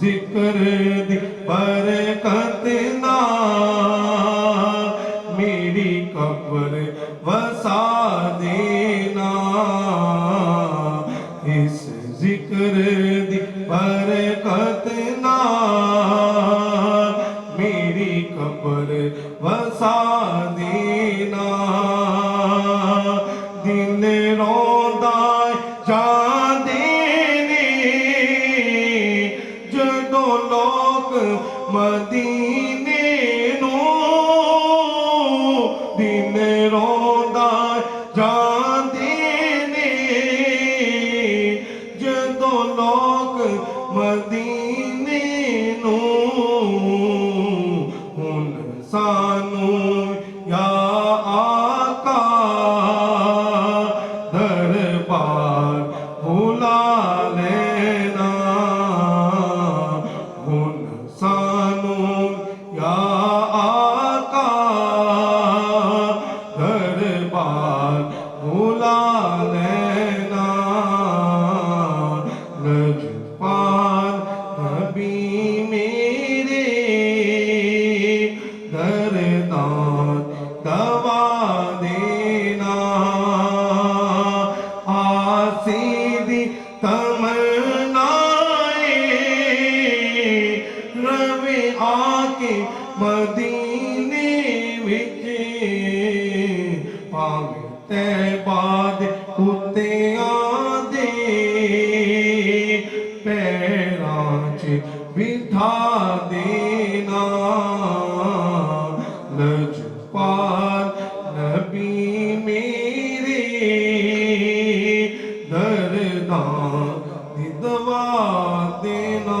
ਜ਼ਿਕਰ ਦੀ ਬਰਕਤ ਨਾਲ ਮੇਰੀ ਕਬਰ ਵਸਾ ਦੇਣਾ ਇਸ ਜ਼ਿਕਰ ਦੀ ਬਰਕਤ ਨਾਲ ਮੇਰੀ ਕਬਰ ਵਸਾ ਦੇਣਾ ਦਿਲ ਰੋਂਦਾ ਜਾਂਦੇ ਨੇ ਜਦੋਂ ਲੋਕ ਮਦੀਨੇ ਨੂੰ ਦਿਲ ਰੋਂਦਾ ਜਾਂਦੇ ਨੇ ਜਦੋਂ ਲੋਕ ਮਦੀਨੇ ਨੂੰ ਹੁਣ ਸਾਨੂੰ ਯਾ ਆਕਾ ਦਰਬਾਰ ਬੁਲਾ ਲੈਣਾ ਹੁਣ ਸਾਨੂੰ ਯਾ ਆਕਾ ਦਰਬਾਰ ਬੁਲਾ ਲੈਣਾ ਲਜਪਾਲ ਨਬੀ ਮੇਰੇ ਦਰਦਾਂ ਦਵਾ ਦੇਣਾ ਆਸੀ ਦੀ ਤਮਨਾਏ ਰਵੇ ਆਕੇ ਮਦੀਨੇ ਵਿੱਚ ਭਾਵੇਂ ਤੈਬਾ ਦੇ ਕੁੱਤਿਆਂ ਦੇ ਪੈਰਾਂ 'ਚ ਬਿਠਾ ਦੇਣਾ ਲਜਪਾਲ ਨਬੀ ਮੇਰੇ ਦਰਦਾਂ ਦੀ ਦਵਾ ਦੇਣਾ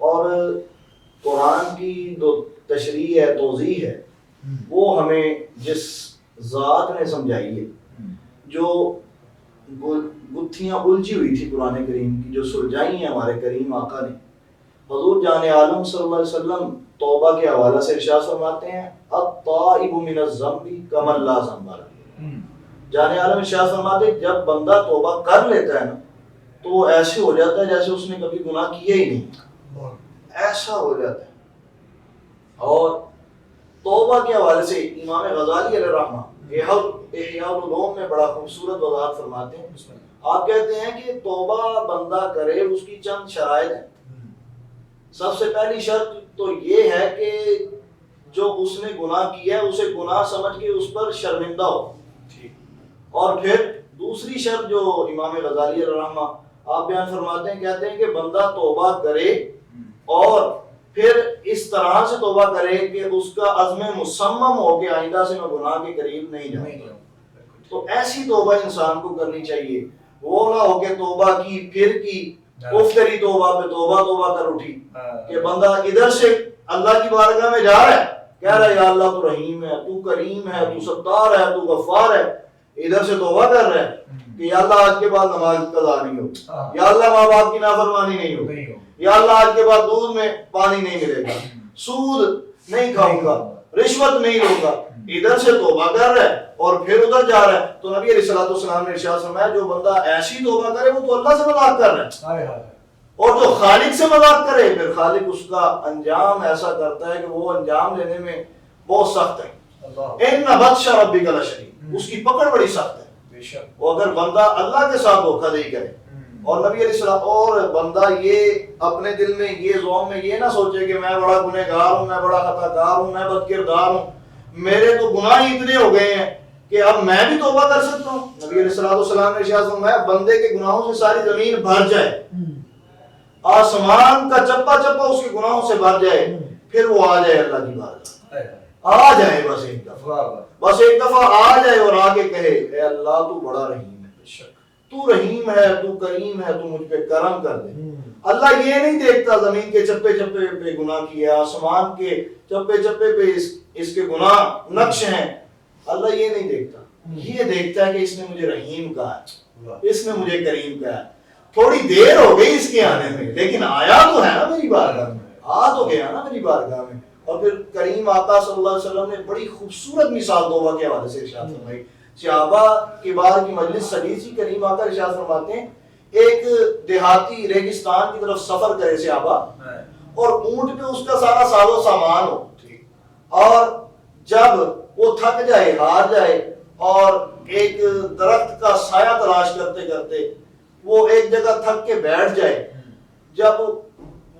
اور قرآن کی جو تشریح ہے، توضیح ہے، وہ ہمیں جس ذات نے سمجھائی ہے، جو گتھیاں الجھی ہوئی تھی قرآن کریم کی، جو سلجھائی ہیں ہمارے کریم آقا نے، حضور جان عالم صلی اللہ علیہ وسلم توبہ کے حوالہ سے ارشاد فرماتے ہیں التائب من الذنب کمن لا ذنب لہ۔ جان عالم ارشاد فرماتے ہیں جب بندہ توبہ کر لیتا ہے نا تو وہ ایسے ہو جاتا ہے جیسے اس نے کبھی گناہ کیا ہی نہیں، ایسا ہو جاتا ہے۔ اور توبہ کے حوالے سے امام غزالی علیہ الرحمہ احیاء العلوم میں بڑا خوبصورت وضاحت فرماتے ہیں۔ آپ کہتے ہیں کہ توبہ بندہ کرے اس کی چند شرائط ہیں۔ سب سے پہلی شرط تو یہ ہے کہ جو اس نے گناہ کیا ہے اسے گناہ سمجھ کے اس پر شرمندہ ہو، اور پھر دوسری شرط جو امام غزالی علیہ الرحمہ آپ بیان فرماتے ہیں، کہتے ہیں کہ بندہ توبہ کرے اور پھر اس طرح سے توبہ کرے کہ اس کا عزم مصمم ہو کہ آئندہ سے میں گناہ کے قریب نہیں جاؤں۔ تو ایسی توبہ انسان کو کرنی چاہیے، وہ نہ ہو کہ توبہ کی پھر کی افتری توبہ پہ توبہ کر اٹھی، کہ بندہ ادھر سے اللہ کی بارگاہ میں جا رہا ہے، کہہ رہا ہے یا اللہ تو رحیم ہے، تو کریم ہے، تو ستار ہے، تو غفار ہے، ادھر سے توبہ کر رہا ہے کہ یا اللہ آج کے بعد نماز قضا نہیں ہو، یا اللہ ماں باپ کی نافرمانی نہیں ہو، یا اللہ آج کے بعد دودھ میں پانی نہیں ملے گا، سود نہیں کھاؤں گا، رشوت نہیں لوں گا، ادھر سے توبہ کر رہا ہے اور پھر ادھر جا رہا ہے۔ تو نبی علیہ الصلوۃ والسلام نے ارشاد فرمایا جو بندہ ایسی توبہ کرے وہ تو اللہ سے مذاق کر رہا ہے، اور جو خالق سے مذاق کرے پھر خالق اس کا انجام ایسا کرتا ہے کہ وہ انجام لینے میں بہت سخت ہے۔ ان بطش ربک لشدید، اس کی پکڑ بڑی سخت ہے۔ وہ اگر بندہ اللہ کے ساتھ دھوکہ دہی کرے، اور نبی علیہ السلام، اور بندہ یہ اپنے دل میں یہ ذوق میں یہ نہ سوچے کہ میں بڑا گنہگار ہوں، میں بڑا خطا کار ہوں، میں بد کردار ہوں، میرے تو گناہ ہی اتنے ہو گئے ہیں کہ اب میں بھی توبہ کر سکتا ہوں۔ نبی علیہ السلام نے ارشاد فرمایا بندے کے گناہوں سے ساری زمین بھر جائے، آسمان کا چپا چپا اس کے گناہوں سے بھر جائے، پھر وہ آ جائے اللہ کی بارگاہ، آ جائے بس ایک دفعہ آ جائے اور آگے کہے اے اللہ تو بڑا رحیم ہے، تو رحیم ہے، تو کریم ہے، تو مجھ پہ کرم کر دے۔ اللہ یہ نہیں دیکھتا زمین کے چپے چپے پہ گناہ کیا، آسمان کے چپے چپے پہ اس کے گناہ نقش ہیں، اللہ یہ نہیں دیکھتا، یہ دیکھتا ہے کہ اس نے مجھے رحیم کہا ہے، اس نے مجھے کریم کہا ہے۔ تھوڑی دیر ہو گئی اس کے آنے میں، لیکن آیا تو ہے نا میری بارگاہ میں، آ تو گیا نا میری بارگاہ میں۔ اور پھر کریم آقا صلی اللہ علیہ وسلم نے بڑی خوبصورت مثال توبہ کے حوالے سے ارشاد فرمائی۔ صحابہ کے بعد کی مجلس سجی سی، کریم آقا ارشاد فرماتے ہیں ایک دیہاتی ریگستان کی طرف سفر کرے صحابہ، اور اونٹ پہ اس کا سارا ساز و سامان ہو، اور جب وہ تھک جائے، ہار جائے، اور ایک درخت کا سایہ تلاش کرتے کرتے وہ ایک جگہ تھک کے بیٹھ جائے، جب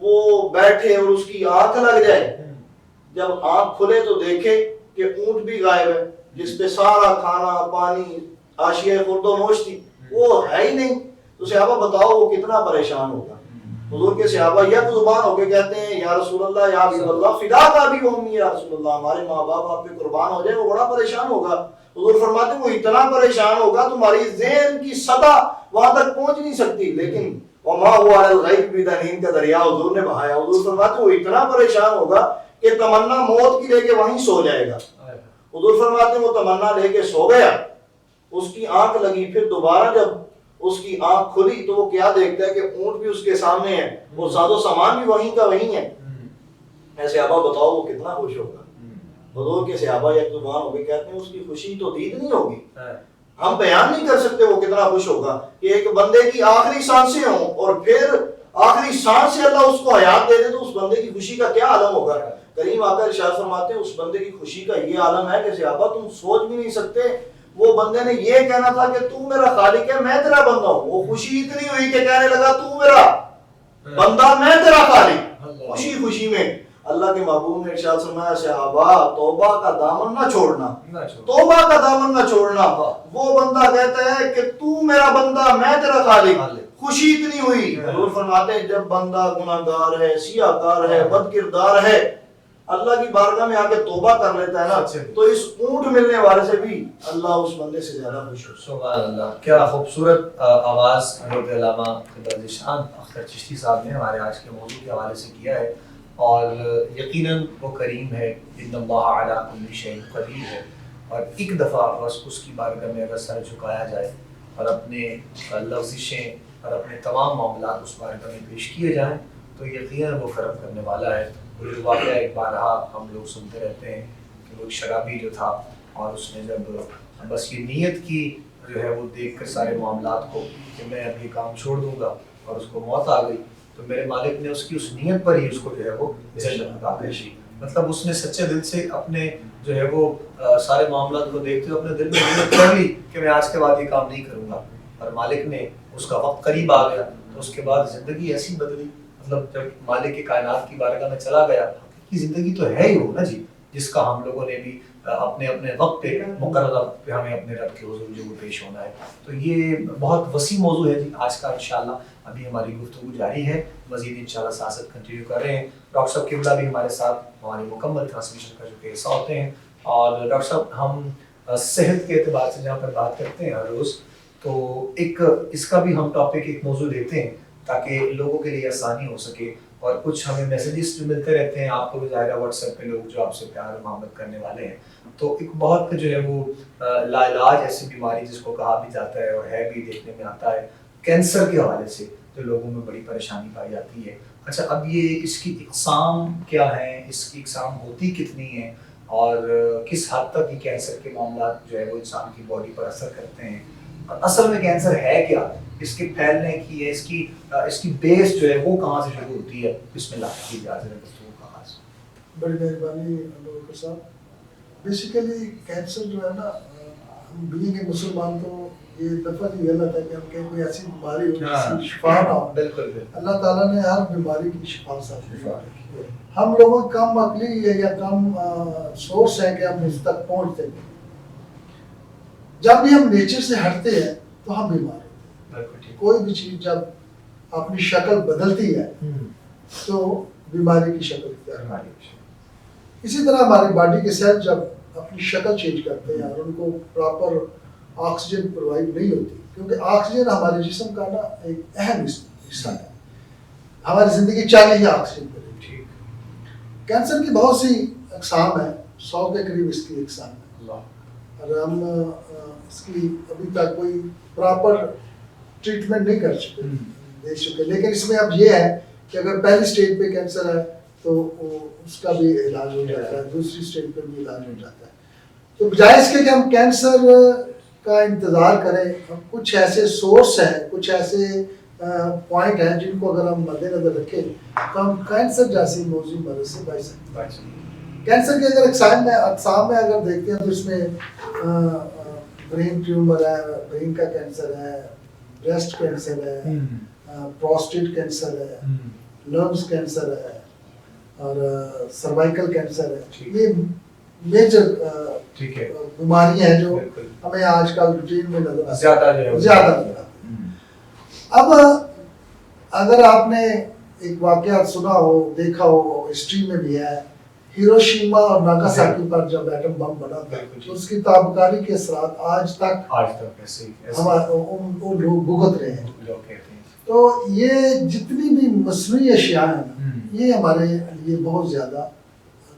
وہ بیٹھے اور اس کی آنکھ لگ جائے، جب آنکھ کھلے تو دیکھے کہ اونٹ بھی غائب ہے، جس پہ سارا کھانا پانی آشیائے خورد و نوش تھی وہ ہے ہی نہیں۔ تو صحابہ بتاؤ وہ کتنا پریشان ہوگا۔ حضور کے صحابہ یک زبان ہو کے کہتے ہیں یا رسول اللہ، یا حبیب اللہ، فدا کا بھی امی یا رسول اللہ، ہمارے ماں باپ آپ پہ قربان ہو جائے، وہ بڑا پریشان ہوگا۔ حضور فرماتے ہیں وہ اتنا پریشان ہوگا تمہاری ذہن کی سطح وہاں تک پہنچ نہیں سکتی، لیکن وما هو علی الغیب بدنین کا دریا حضور نے بہایا۔ حضور فرماتے ہیں وہ اتنا پریشان ہوگا کہ تمنا موت کی لے کے وہیں سو جائے گا۔ حضور فرماتے ہیں وہ تمنا لے کے سو گیا، اس کی آنکھ لگی، پھر دوبارہ جب اس کی آنکھ کھلی تو وہ کیا دیکھتا ہے کہ اونٹ بھی اس کے سامنے ہے، وہ ساز و سامان بھی وہیں کا وہیں ہے۔ ایسے صحابہ بتاؤ وہ کتنا خوش ہوگا۔ حضور کے صحابہ یک زبان ہو کے کہتے ہیں اس کی خوشی تو دید نہیں ہوگی، ہم بیان نہیں کر سکتے وہ کتنا خوش ہوگا کہ ایک بندے کی آخری سانسیں ہوں اور پھر آخری سانس سے اللہ اس کو حیات دے دے تو اس بندے کی خوشی کا کیا عالم ہوگا۔ کریم آقا ارشاد فرماتے ہیں اس بندے کی خوشی کا یہ عالم ہے کہ صحابہ تم سوچ بھی نہیں سکتے، وہ بندے نے یہ کہنا تھا کہ تو میرا خالق ہے، میں تیرا بندہ ہوں، وہ خوشی اتنی ہوئی کہ کہنے لگا تو میرا بندہ، میں تیرا خالق، خوشی خوشی میں۔ اللہ کے محبوب نے ارشاد فرمایا صحابہ توبہ کا دامن نہ چھوڑنا، توبہ کا دامن نہ چھوڑنا۔ وہ بندہ کہتا ہے کہ تو میرا بندہ، میں تیرا خالق، خوشی اتنی ہوئی۔ حضور فرماتے ہیں جب بندہ گناہگار ہے، سیاہ کار ہے، بد کردار ہے، اللہ کی بارگاہ میں آ کے توبہ کر لیتا ہے نا تو اس اونٹ ملنے والے سے بھی اللہ اس بندے سے زیادہ خوش ہوتا ہے. سبحان اللہ. کیا خوبصورت آواز حضرت علامہ قدر ذیشان اختر چشتی صاحب نے ہمارے آج کے موضوع کے حوالے سے کیا ہے، اور یقیناً وہ کریم ہے، ان اللہ علی کل شیء قدیر ہے، اور ایک دفعہ بس اس کی بارگاہ میں اگر سر جھکایا جائے اور اپنے لفظشیں اور اپنے تمام معاملات اس بارگاہ میں پیش کیے جائیں تو یقیناً وہ کرم کرنے والا ہے. وہ جو واقعہ ایک بارہا ہم لوگ سنتے رہتے ہیں کہ وہ ایک شرابی جو تھا اور اس نے جب بس یہ نیت کی جو ہے وہ دیکھ کر سارے معاملات کو کہ میں اب یہ کام چھوڑ دوں گا، اور اس کو موت آ گئی تو میرے مالک نے اس کی اس نیت پر ہی اس کو جو ہے وہ جنت میں داخل کی. مطلب اس نے سچے دل سے اپنے جو ہے وہ سارے معاملات کو دیکھتے ہوئے اپنے دل میں نیت کر لی کہ میں آج کے بعد یہ کام نہیں کروں گا، اور مالک نے اس کا وقت قریب آ گیا تو اس کے بعد زندگی ایسی بدلی. مطلب جب مالک کی کائنات کی بارگاہ میں چلا گیا کہ زندگی تو ہے ہی وہ نا جی، جس کا ہم لوگوں نے بھی اپنے اپنے وقت پہ مقررہ وقت پہ ہمیں اپنے رب کے حضور جو پیش ہونا ہے. تو یہ بہت وسیع موضوع ہے جی آج کا. انشاءاللہ ابھی ہماری گفتگو جاری ہے، مزید انشاءاللہ سیاست کنٹینیو کر رہے ہیں. ڈاکٹر صاحب قبلہ بھی ہمارے ساتھ ہماری مکمل ٹرانسمیشن کا جو کہ حصہ ہوتے ہیں. اور ڈاکٹر صاحب ہم صحت کے اعتبار سے جہاں پر بات کرتے ہیں ہر روز، تو ایک اس کا بھی ہم ٹاپک ایک موضوع دیتے ہیں تاکہ لوگوں کے لیے آسانی ہو سکے. اور کچھ ہمیں میسیجز جو ملتے رہتے ہیں، آپ کو بھی ظاہر ہے واٹس ایپ پہ لوگ جو آپ سے پیار و محبت کرنے والے ہیں، تو ایک بہت جو ہے وہ لا علاج ایسی بیماری جس کو کہا بھی جاتا ہے اور ہے بھی دیکھنے میں آتا ہے، کینسر کے حوالے سے جو لوگوں میں بڑی پریشانی پائی جاتی ہے. اچھا، اب یہ اس کی اقسام کیا ہیں، اس کی اقسام ہوتی کتنی ہیں، اور کس حد تک یہ کینسر کے معاملات جو ہے وہ انسان کی باڈی پر اثر کرتے ہیں، اور اصل میں کینسر ہے کیا، اس کے پھیلنے کی ہے اس کی بیس جو ہے وہ کہاں سے شروع ہوتی ہے. بسم اللہ کی اجازت گفتگو کا آغاز. بڑی مہربانی ڈاکٹر صاحب. بیسیکلی کینسر جو ہے نا، ہم بینگ اے مسلمان تو یہ لفظ ہی غلط ہے کہ ہم کہیں کوئی ایسی بیماری ہو جس کی شفا نہ ہو. بالکل اللہ تعالیٰ نے ہر بیماری کی شفا ساتھ رکھی ہے. ہم لوگوں کم عقلی ہے یا کم سورس ہے کہ ہم اس تک پہنچتے ہیں. جب بھی ہم نیچر سے ہٹتے ہیں تو ہم بیمار ہوتے ہیں. کوئی بھی چیز جب اپنی شکل بدلتی ہے تو بیماری کی شکل اختیار کرتی ہے. اسی طرح ہماری باڈی کے سیل جب اپنی شکل چینج کرتے ہیں اور ان کو پراپر آکسیجن پرووائڈ نہیں ہوتی، کیونکہ آکسیجن ہمارے جسم کا نا ایک اہم حصہ ہے. ہماری زندگی چاہیے ہی آکسیجن پر. کینسر کی بہت سی اقسام ہیں، 100 کے قریب اس کی اقسام ہے، اور ہم اس کی ابھی تک کوئی پراپر ٹریٹمنٹ نہیں کر چکے دیکھ چکے. لیکن اس میں اب یہ ہے کہ اگر پہلی اسٹیج پہ کینسر ہے تو اس کا بھی علاج ہو جاتا ہے، دوسری اسٹیج پہ بھی علاج ہو جاتا ہے. تو بجائے اس کے کہ ہم کینسر کا انتظار کریں، ہم کچھ ایسے سورس ہیں، کچھ ایسے پوائنٹ ہیں جن کو اگر ہم مد نظر رکھیں تو ہم کینسر جیسی موضوع مرض سے بچ سکتے ہیں. کینسر کے اگر اقسام میں اگر دیکھتے ہیں تو اس میں برین ٹیومر ہے، برین کا کینسر ہے، بریسٹ کینسر ہے، پروسٹیٹ کینسر ہے، لنگس کینسر ہے، اور سروائکل کینسر ہے. یہ میجر بیماریاں ہیں جو ہمیں آج کل روٹین میں نظر زیادہ نظر آتی ہیں. اب اگر آپ نے ایک واقعہ سنا ہو، دیکھا ہو، ہسٹری میں بھی ہے، ہیروشیما اور ناگاساکی پر جب ایٹم بم بنا تھا تو اس کی تابکاری کے اثرات آج تک وہ لوگ بھگت رہے ہیں. تو یہ جتنی بھی مصنوعی اشیاء ہیں نا، یہ ہمارے لیے بہت زیادہ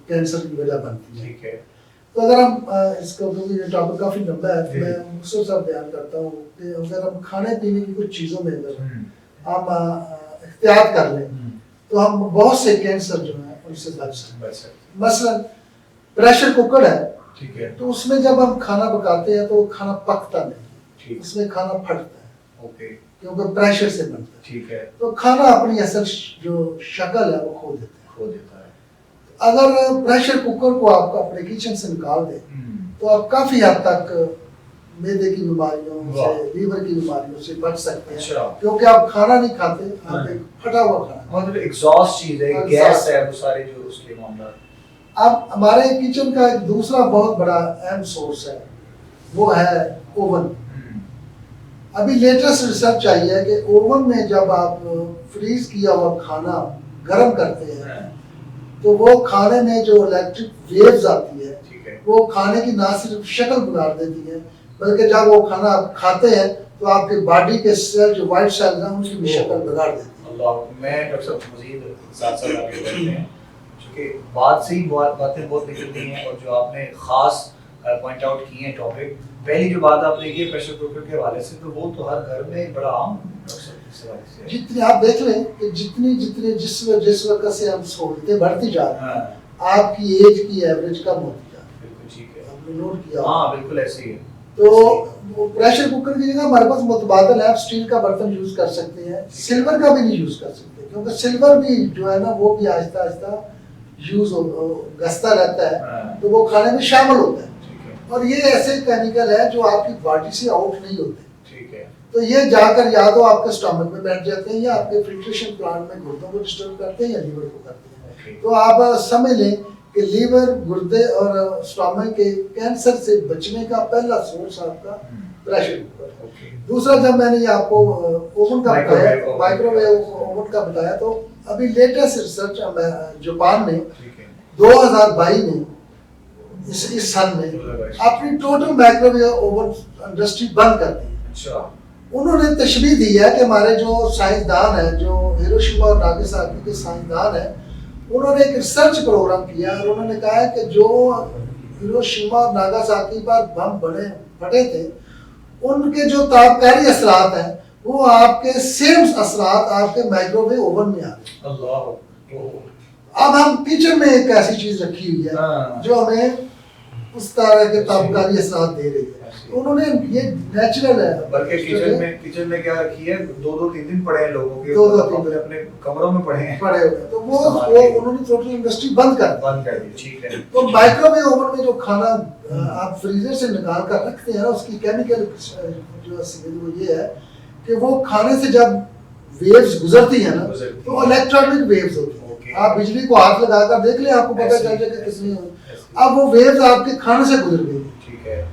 کینسر کی وجہ بنتی ہے. تو اگر ہم اس کو، کیونکہ یہ ٹاپک کافی لمبا ہے، میں مختصر بیان کرتا ہوں کہ اگر ہم کھانے پینے کی کچھ چیزوں میں اگر ہم احتیاط کر لیں تو ہم بہت سے کینسر جو ہیں ان سے بچ سکتے ہیں. مثلا پریشر کوکر ہے تو اس میں جب ہم کھانا پکاتے ہیں تو کھانا پکتا نہیں، اس میں کھانا پھٹتا ہے کیونکہ پریشر سے بنتا ہے. تو کھانا اپنی اصل جو شکل ہے وہ کھو دیتا ہے. اگر پریشر کوکر کو آپ اپنے کچن سے نکال دیں تو آپ کافی حد تک معدے کی بیماریوں سے، لیور کی بیماریوں سے بچ سکتے ہیں، کیونکہ آپ کھانا نہیں کھاتے، آپ ایک پھٹا ہوا کھانا، مطلب ایگزاسٹ چیز ہے، گیس ہے، وہ سارے جو اس کے معاملات. اب ہمارے کچن کا ایک دوسرا بہت بڑا اہم سورس ہے، وہ ہے اوون. ابھی لیٹسٹ ریسرچ آئی ہے کہ اوون میں جب آپ فریز کیا ہوا کھانا گرم کرتے ہیں تو وہ کھانے میں جو الیکٹرک ویوز آتی ہے ٹھیک ہے وہ کھانے کی نہ صرف شکل بگاڑ دیتی ہے بلکہ جب وہ کھانا آپ کھاتے ہیں تو آپ کی باڈی کے سیل جو وائٹ سیلز ہیں ان کی بھی شکل بگاڑ دیتی ہے. اللہ. میں ڈاکٹر صاحب مزید ساتھ ساتھ آگے بڑھتے ہیں چونکہ بات سے ہی باتیں بہت نکلتی ہیں اور جو آپ نے خاص پوائنٹ آؤٹ کی ہیں ٹاپک. پہلی جو بات آپ نے کی پریشر کوکر کے حوالے سے تو وہ تو ہر گھر میں بڑا عام ڈاکٹر صاحب اس حوالے سے. جتنی آپ دیکھ لیں کہ جتنی جس وقت سے ہم سہولتیں بڑھتی جا رہی ہیں آپ کی ایج کی ایوریج کم ہوتی جا رہی ہے. بالکل ٹھیک ہے. آپ نے نوٹ کیا ہاں بالکل ایسے ہی ہے. تو پریشر کوکر کی جگہ ہمارے پاس متبادل ہے. آپ اسٹیل کا برتن یوز کر سکتے ہیں, سلور کا بھی نہیں یوز کر سکتے کیونکہ سلور بھی جو ہے نا وہ بھی آہستہ آہستہ یوز گھستا رہتا ہے تو وہ کھانے میں شامل ہوتا ہے اور یہ ایسے کیمیکل ہے جو آپ کی باڈی سے آؤٹ نہیں ہوتے. ٹھیک ہے. تو یہ جا کر یا تو آپ کے اسٹامک میں بیٹھ جاتے ہیں یا آپ کے فلٹریشن پلانٹ میں گردوں کو ڈسٹرب کرتے ہیں یا لیور کو کرتے ہیں. تو آپ سمجھ لیں کہ لیور, گردے اور اسٹامک کے کینسر سے بچنے کا پہلا سورس آپ کا پریشر کوکر ہے. دوسرا جب میں نے آپ کو اوون کا بتایا, مائکرو ویو اوون کا بتایا, تو ابھی لیٹسٹ ریسرچ جاپان میں 2022 میں اس سن میں اپنی ٹوٹل مائکرو ویو اوون انڈسٹری بند کر دی. اچھا. انہوں نے تشبیہ دی ہے کہ ہمارے جو سائنسدان ہیں, جو ہیروشیما اور ناگاساکی کے سائنسدان ہیں, انہوں نے ایک ریسرچ پروگرام کیا اور انہوں نے کہا ہے کہ جو ہیروشیما اور ناگاساکی پر بم پھٹے تھے ان کے جو تابکاری اثرات ہیں وہ آپ کے سیم اثرات آپ کے مائکرو ویو اوون میں آتے ہیں. اللہ. اب ہم کچن میں ایک ایسی چیز رکھی ہوئی ہے جو ہمیں اس طرح کے تابکاری اثرات دے رہی ہے. انہوں نے یہ نیچرل ہے, بلکہ کچن میں کیا رکھی ہے, 2-3 دن پڑے ہیں لوگوں کے اپنے کمروں میں پڑے ہیں تو وہ انہوں نے ٹوٹل انڈسٹری بند کر دی. ٹھیک ہے. تو مائکرو ویو اوون میں جو کھانا آپ فریزر سے نکال کر رکھتے ہیں نا, اس کی کیمیکل جو وہ یہ ہے کہ وہ کھانے سے جب ویوز گزرتی ہیں نا تو الیکٹرانک ویوز ہوتی ہیں. آپ بجلی کو ہاتھ لگا کر دیکھ لیں, آپ کو پتہ چل جائے کہ کتنی ہو. اب وہ ویوز آپ کے کھانے سے گزر گئی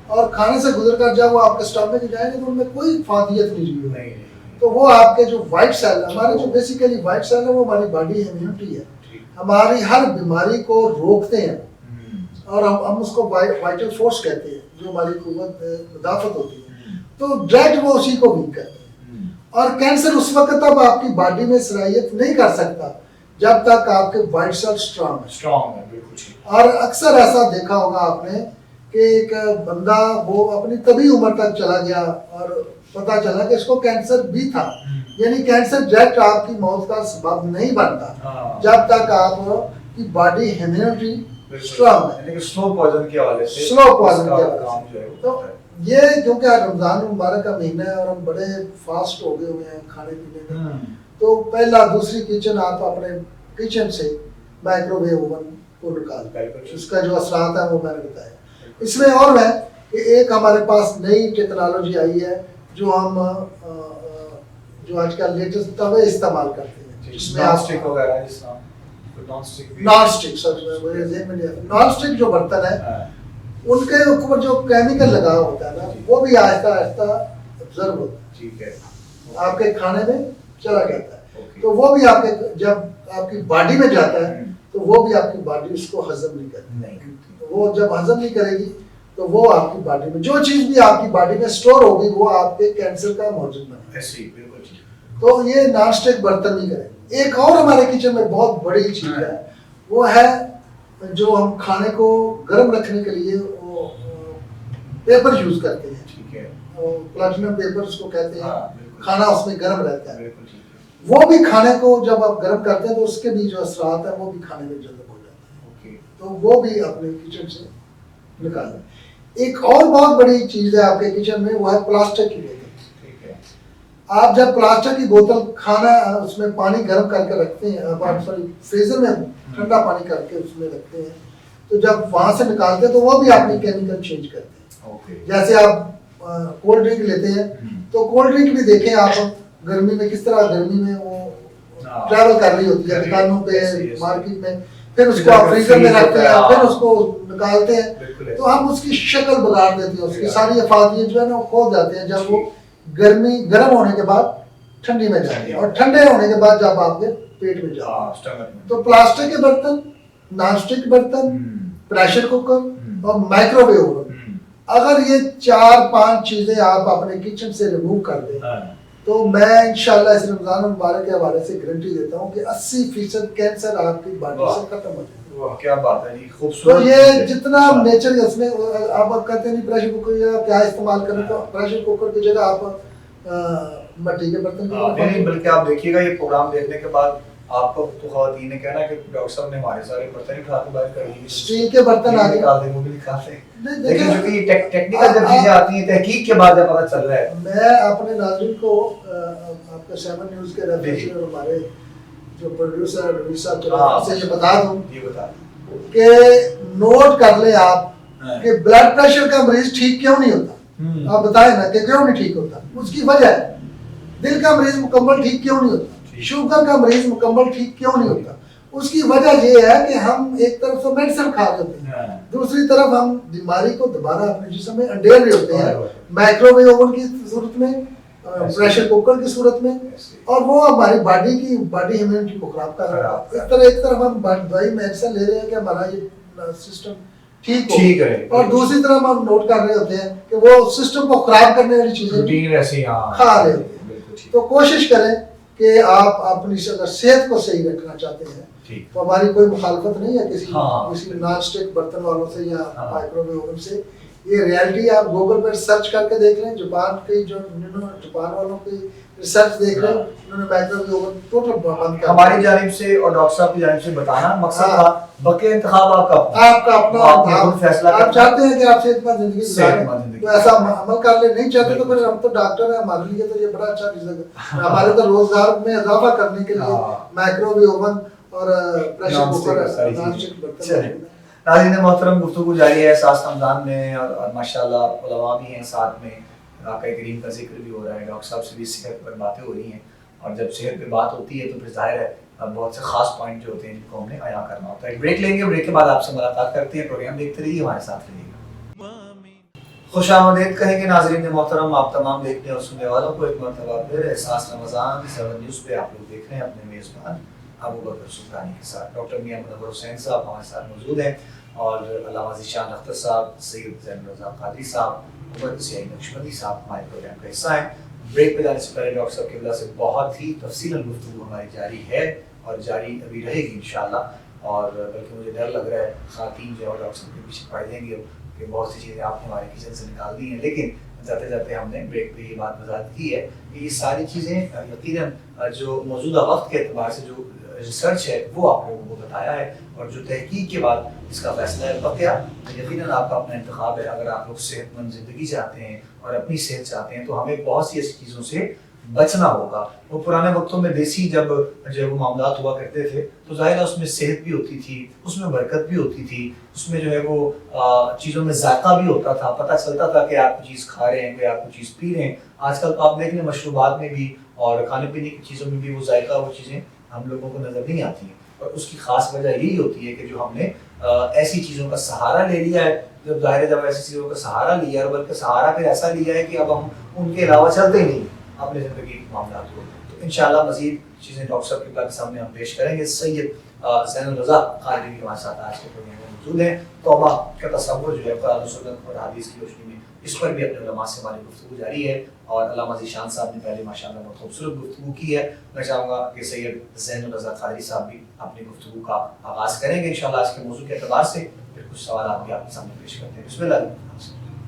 اور کھانے سے گزر کر جب وہ آپ کے اسٹامک میں جائیں گے تو ان میں کوئی فعالیت نہیں ہوئی. تو وہ آپ کے جو وائٹ سیل, ہمارے جو بیسیکلی وائٹ سیل ہے وہ ہماری باڈی امیونٹی ہے, ہماری ہر بیماری کو روکتے ہیں اور ہم اس کو وائٹل فورس کہتے ہیں جو ہماری قوت مدافعت ہوتی ہے. تو ڈائریکٹ وہ اسی کو ویک کرتے ہیں اور کینسر اس وقت اب آپ کی باڈی میں صلاحیت نہیں کر سکتا جب تک آپ کے وائٹ سیل اسٹرانگ ہے. اور اکثر ایسا دیکھا ہوگا آپ نے کہ ایک بندہ وہ اپنی طبی عمر تک چلا گیا اور پتا چلا کہ اس کو کینسر بھی تھا. یعنی کینسر ڈائریکٹ آپ کی موت کا سبب نہیں بنتا جب تک آپ کی باڈی امیونٹی اسٹرانگ ہے. سلو پوائزن کے حوالے سے تو یہ کیونکہ رمضان مبارک کا مہینہ ہے اور ہم بڑے فاسٹ ہو گئے ہوئے ہیں کھانے پینے میں, تو پہلا دوسری کچن آپ اپنے کچن سے مائکرو ویو اوون کو نکال اس کا جو اثرات ہیں وہ میں نے بتایا. اس میں اور ہے کہ ایک ہمارے پاس نئی ٹیکنالوجی آئی ہے جو ہم جو آج کل لیٹسٹ توے استعمال کرتے ہیں جس میں نان اسٹک جو برتن ہے ان کے اوپر جو کیمیکل لگا ہوتا ہے نا وہ بھی آہستہ آہستہ ابزرو ہوتا ہے. ٹھیک ہے. آپ کے کھانے میں چلا جاتا ہے تو وہ بھی آپ کے جب آپ کی باڈی میں جاتا ہے تو وہ بھی آپ کی باڈی اس کو ہضم نہیں کرتی. وہ جب ہضم نہیں کرے گی تو وہ آپ کی باڈی میں جو چیز بھی آپ کی باڈی میں اسٹور ہوگی وہ آپ کے کینسر کا موجود بنے گا. تو یہ نان اسٹک برتن نہیں کریں. ایک اور ہمارے کچن میں بہت بڑی چیز ہے وہ ہے جو ہم کھانے کو گرم رکھنے کے لیے وہ پیپر یوز کرتے ہیں. ٹھیک ہے. پلاٹینم پیپر اس کو کہتے ہیں. کھانا اس میں گرم رہتا ہے. وہ بھی کھانے کو جب آپ گرم کرتے ہیں تو اس کے بھی جو اثرات ہیں وہ بھی کھانے میں جذب ہو جاتے ہیں. تو وہ بھی اپنے کچن سے نکالیں. ایک اور بہت بڑی چیز ہے آپ کے کچن میں وہ ہے پلاسٹک کی بوتل. آپ جب پلاسٹک کی بوتل کھانا اس میں پانی گرم کر کے رکھتے ہیں, فریزر میں ٹھنڈا پانی کر کے اس میں رکھتے ہیں, تو جب وہاں سے نکالتے ہیں تو وہ بھی اپنی کیمیکل چینج کرتے ہیں. جیسے آپ کولڈ ڈرنک لیتے ہیں تو کولڈ ڈرنک بھی دیکھیں آپ گرمی میں کس طرح گرمی میں وہ ٹریول کر رہی ہوتی ہے دکانوں پہ مارکیٹ میں, پھر اس کو آپ فریزر میں رکھتے ہیں پھر اس کو نکالتے ہیں تو ہم اس کی شکل بگاڑ دیتے ہیں, اس کی ساری افادیت جو ہے نا وہ کھو جاتے ہیں جب وہ گرم ہونے کے بعد ٹھنڈی میں جاتی ہے اور ٹھنڈے ہونے کے بعد جب آپ کے پیٹ میں جاتی ہے. تو پلاسٹک کے برتن نان اسٹک برتن، پریشر کوکر اور مائکروویو اوون، اگر یہ 4-5 چیزیں آپ اپنے کچن سے ریموو کر دیں تو میں انشاءاللہ اس رمضان المبارک کے حوالے سے گارنٹی دیتا ہوں کہ 80% کینسر آپ کی باڈی سے ختم ہو جائے گا۔ کیا بات ہے جی، خوبصورت۔ تو یہ جتنا نیچر اس میں آپ کہتے ہیں پریشر کوکر یا کیا استعمال کریں، تو پریشر کوکر کی جگہ آپ مٹی کے برتن نہیں، بلکہ آپ دیکھیے گا یہ پروگرام دیکھنے کے بعد آپ کو تو خواتین نے کہنا کہ ڈاکٹر صاحب نے ہمارے سارے برتن ہی اٹھا کے باہر کر دیے، اسٹیل کے برتن آگے نکال دیں، وہ بھی نکال دیں۔ لیکن چونکہ یہ ٹیکنیکل جب چیزیں آتی ہیں تحقیق کے بعد جب پتہ چل رہا ہے، میں اپنے ناظرین کو آپ کا 7 نیوز کے ریفرنس سے اور ہمارے جو پروڈیوسر ہے روی صاحب کے ریفرنس سے یہ بتا دوں کہ نوٹ کر لیں آپ کہ بلڈ پریشر کا مریض ٹھیک کیوں نہیں ہوتا، آپ بتائیں نا کہ کیوں نہیں ٹھیک ہوتا، اس کی وجہ ہے دل کا مریض مکمل ٹھیک کیوں نہیں ہوتا، شوگر کا مریض مکمل ٹھیک کیوں نہیں ہوتا، اس کی وجہ یہ ہے کہ ہم ایک طرف سے میڈیسن کھا رہے ہوتے ہیں، دوسری طرف ہم بیماری کو دوبارہ اپنے جسم میں انڈیل رہے ہوتے ہیں مائکروویو اوون کی صورت میں، پریشر کوکر کی صورت میں، اور وہ ہماری باڈی امیونٹی کو خراب کر رہا ہے۔ ایک طرف ہم دوائی میڈیسن لے رہے ہیں کہ ہمارا یہ سسٹم ٹھیک ہو، اور دوسری طرف ہم نوٹ کر رہے ہوتے ہیں کہ وہ سسٹم کو خراب کرنے والی چیزیں کھا رہے ہوتے ہیں۔ تو کوشش کریں کہ آپ اپنی صحت کو صحیح رکھنا چاہتے ہیں تو ہماری کوئی مخالفت نہیں ہے کسی نان اسٹک برتن والوں سے یا مائکروویو اوون سے، یہ ریالٹی آپ گوگل پر سرچ کر کے دیکھ لیں، جاپان والوں کی ریسرچ دیکھ لیں، انہوں نے مائکروویو اوون ٹوٹل بند کر ہماری جانب سے اور ڈاکٹر صاحب کی جانب سے بتانا مقصد تھا، باقی انتخاب آپ کا اپنا فیصلہ، آپ چاہتے ہیں کہ آپ صحت مند زندگی گزاریں تو ایسا عمل کر لیں، نہیں چاہتے تو پھر ہم تو ڈاکٹر ہیں، ہمارے لیے تو یہ بڑا اچھا رزق ہے، ہمارے تو روزگار میں اضافہ کرنے کے لیے مائکروویو اوون اور پریشر کوکر نان اسٹک برتن۔ ناظرین محترم، گفتگو جاری ہے ساس رمضان میں، اور ماشاءاللہ علماء بھی ہیں ساتھ میں، آقا کریم کا ذکر بھی ہو رہا ہے، ڈاکٹر صاحب سے بھی صحت پر باتیں ہو رہی ہیں، اور جب صحت پہ بات ہوتی ہے تو پھر ظاہر ہے بہت سے خاص پوائنٹ جو ہوتے ہیں جن کو ہم نے عیاں کرنا ہوتا ہے۔ ایک بریک لیں گے، بریک کے بعد آپ سے ملاقات کرتے ہیں، پروگرام دیکھتے رہیے، ہمارے ساتھ رہیے گا۔ خوش آمدید کہیں گے ناظرین محترم آپ تمام دیکھنے اور سننے والوں کو ایک مرتبہ پھر احساس رمضان 7 نیوز پہ آپ لوگ دیکھ رہے ہیں اپنے میزبان ابو بکر سلطانی کے ساتھ۔ ڈاکٹر میاں منور حسین صاحب ہمارے ساتھ موجود ہیں، اور علامہ ذیشان اختر صاحب، سید زین الرضا قادری صاحب، عمر سیائی نقشبندی صاحب ہمارے پروگرام کا حصہ ہیں۔ بریک پہ جانے سے پہلے ڈاکٹر صاحب کی وجہ سے بہت ہی تفصیلاً گفتگو ہماری جاری ہے اور جاری ابھی رہے گی انشاءاللہ، اور بلکہ مجھے ڈر لگ رہا ہے خواتین جو ہے ڈاکٹر صاحب کے پیچھے پڑ جائیں گے کہ بہت سی چیزیں آپ نے ہمارے کچن سے نکال دی ہیں، لیکن جاتے جاتے ہم نے بریک پہ یہ بات وضاحت کی ہے کہ یہ ساری چیزیں یقیناً جو موجودہ وقت کے اعتبار سے جو ریسرچ ہے وہ آپ لوگوں کو بتایا ہے، اور جو تحقیق کے بعد اس کا فیصلہ ہے بقیہ یقیناً آپ کا اپنا انتخاب ہے۔ اگر آپ لوگ صحت مند زندگی چاہتے ہیں اور اپنی صحت چاہتے ہیں تو ہمیں بہت سی ایسی چیزوں سے بچنا ہوگا۔ وہ پرانے وقتوں میں دیسی جب وہ معاملات ہوا کرتے تھے تو ظاہر اس میں صحت بھی ہوتی تھی، اس میں برکت بھی ہوتی تھی، اس میں جو ہے وہ چیزوں میں ذائقہ بھی ہوتا تھا، پتہ چلتا تھا کہ آپ کو چیز کھا رہے ہیں کہ آپ کو چیز پی رہے ہیں۔ آج کل تو آپ دیکھ لیں مشروبات میں بھی اور کھانے پینے کی چیزوں میں بھی وہ ذائقہ، وہ چیزیں ہم لوگوں کو نظر نہیں آتی ہیں، اور اس کی خاص وجہ یہی ہوتی ہے کہ جو ہم نے ایسی چیزوں کا سہارا لے لیا ہے، جب ظاہر ہے جب ایسی چیزوں کا سہارا لیا ہے، اور بلکہ سہارا پھر ایسا لیا ہے کہ اب ہم ان کے علاوہ چلتے ہی نہیں اپنے زندگی کے معاملات کو۔ تو انشاءاللہ مزید چیزیں ڈاکٹر صاحب کے سامنے ہم پیش کریں گے۔ سید زین الرضا قادری بھی ہمارے ساتھ آج کے پروگرام میں موجود ہیں۔ توبہ کا تصور جو ہے قرآن و سنت اور حدیث کی روشنی میں، اس پر بھی اپنے علماء سے ہماری گفتگو جاری ہے، اور علامہ ذیشان صاحب نے پہلے ماشاءاللہ بہت خوبصورت گفتگو کی ہے۔ میں چاہوں گا کہ سید زین الرضا قادری صاحب بھی اپنی گفتگو کا آغاز کریں گے انشاءاللہ آج کے موضوع کے اعتبار سے، پھر کچھ سوالات بھی آپ کے سامنے پیش کرتے ہیں۔ بسم اللہ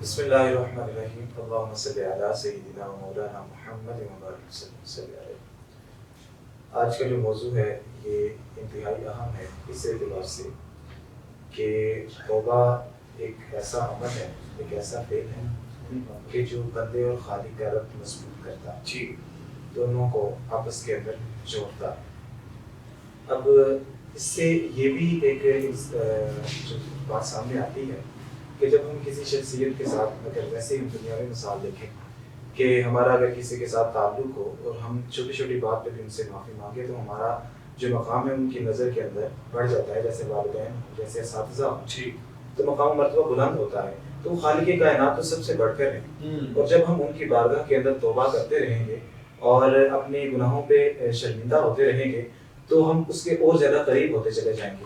بسم اللہ الرحمن الرحیم، اللہم صلی علی سیدنا و مولانا محمد و بارک صلی علیہ۔ آج کا جو موضوع ہے یہ انتہائی اہم ہے اس اعتبار سے کہ توبہ ایک ایسا عمل ہے، ایک ایسا فعل ہے کہ جو بندے اور خالق کا ربط مضبوط کرتا ہے، جی، دونوں کو آپس کے اندر جوڑتا ہے۔ اب اس سے یہ بھی ایک جو بات سامنے آتی ہے کہ جب ہم کسی شخصیت کے ساتھ، اگر ویسے ہم دنیاوی مثال دیکھیں کہ ہمارا اگر کسی کے ساتھ تعلق ہو اور ہم چھوٹی چھوٹی بات پہ بھی ان سے معافی مانگے تو ہمارا جو مقام ہے ان کی نظر کے اندر بڑھ جاتا ہے، جیسے والدین، جیسے اساتذہ، ٹھیک، تو مقام مرتبہ بلند ہوتا ہے۔ تو خالق کائنات تو سب سے بڑھ کر ہے، اور جب ہم ان کی بارگاہ کے اندر توبہ کرتے رہیں گے اور اپنے گناہوں پہ شرمندہ ہوتے رہیں گے تو ہم اس کے اور زیادہ قریب ہوتے چلے جائیں گے۔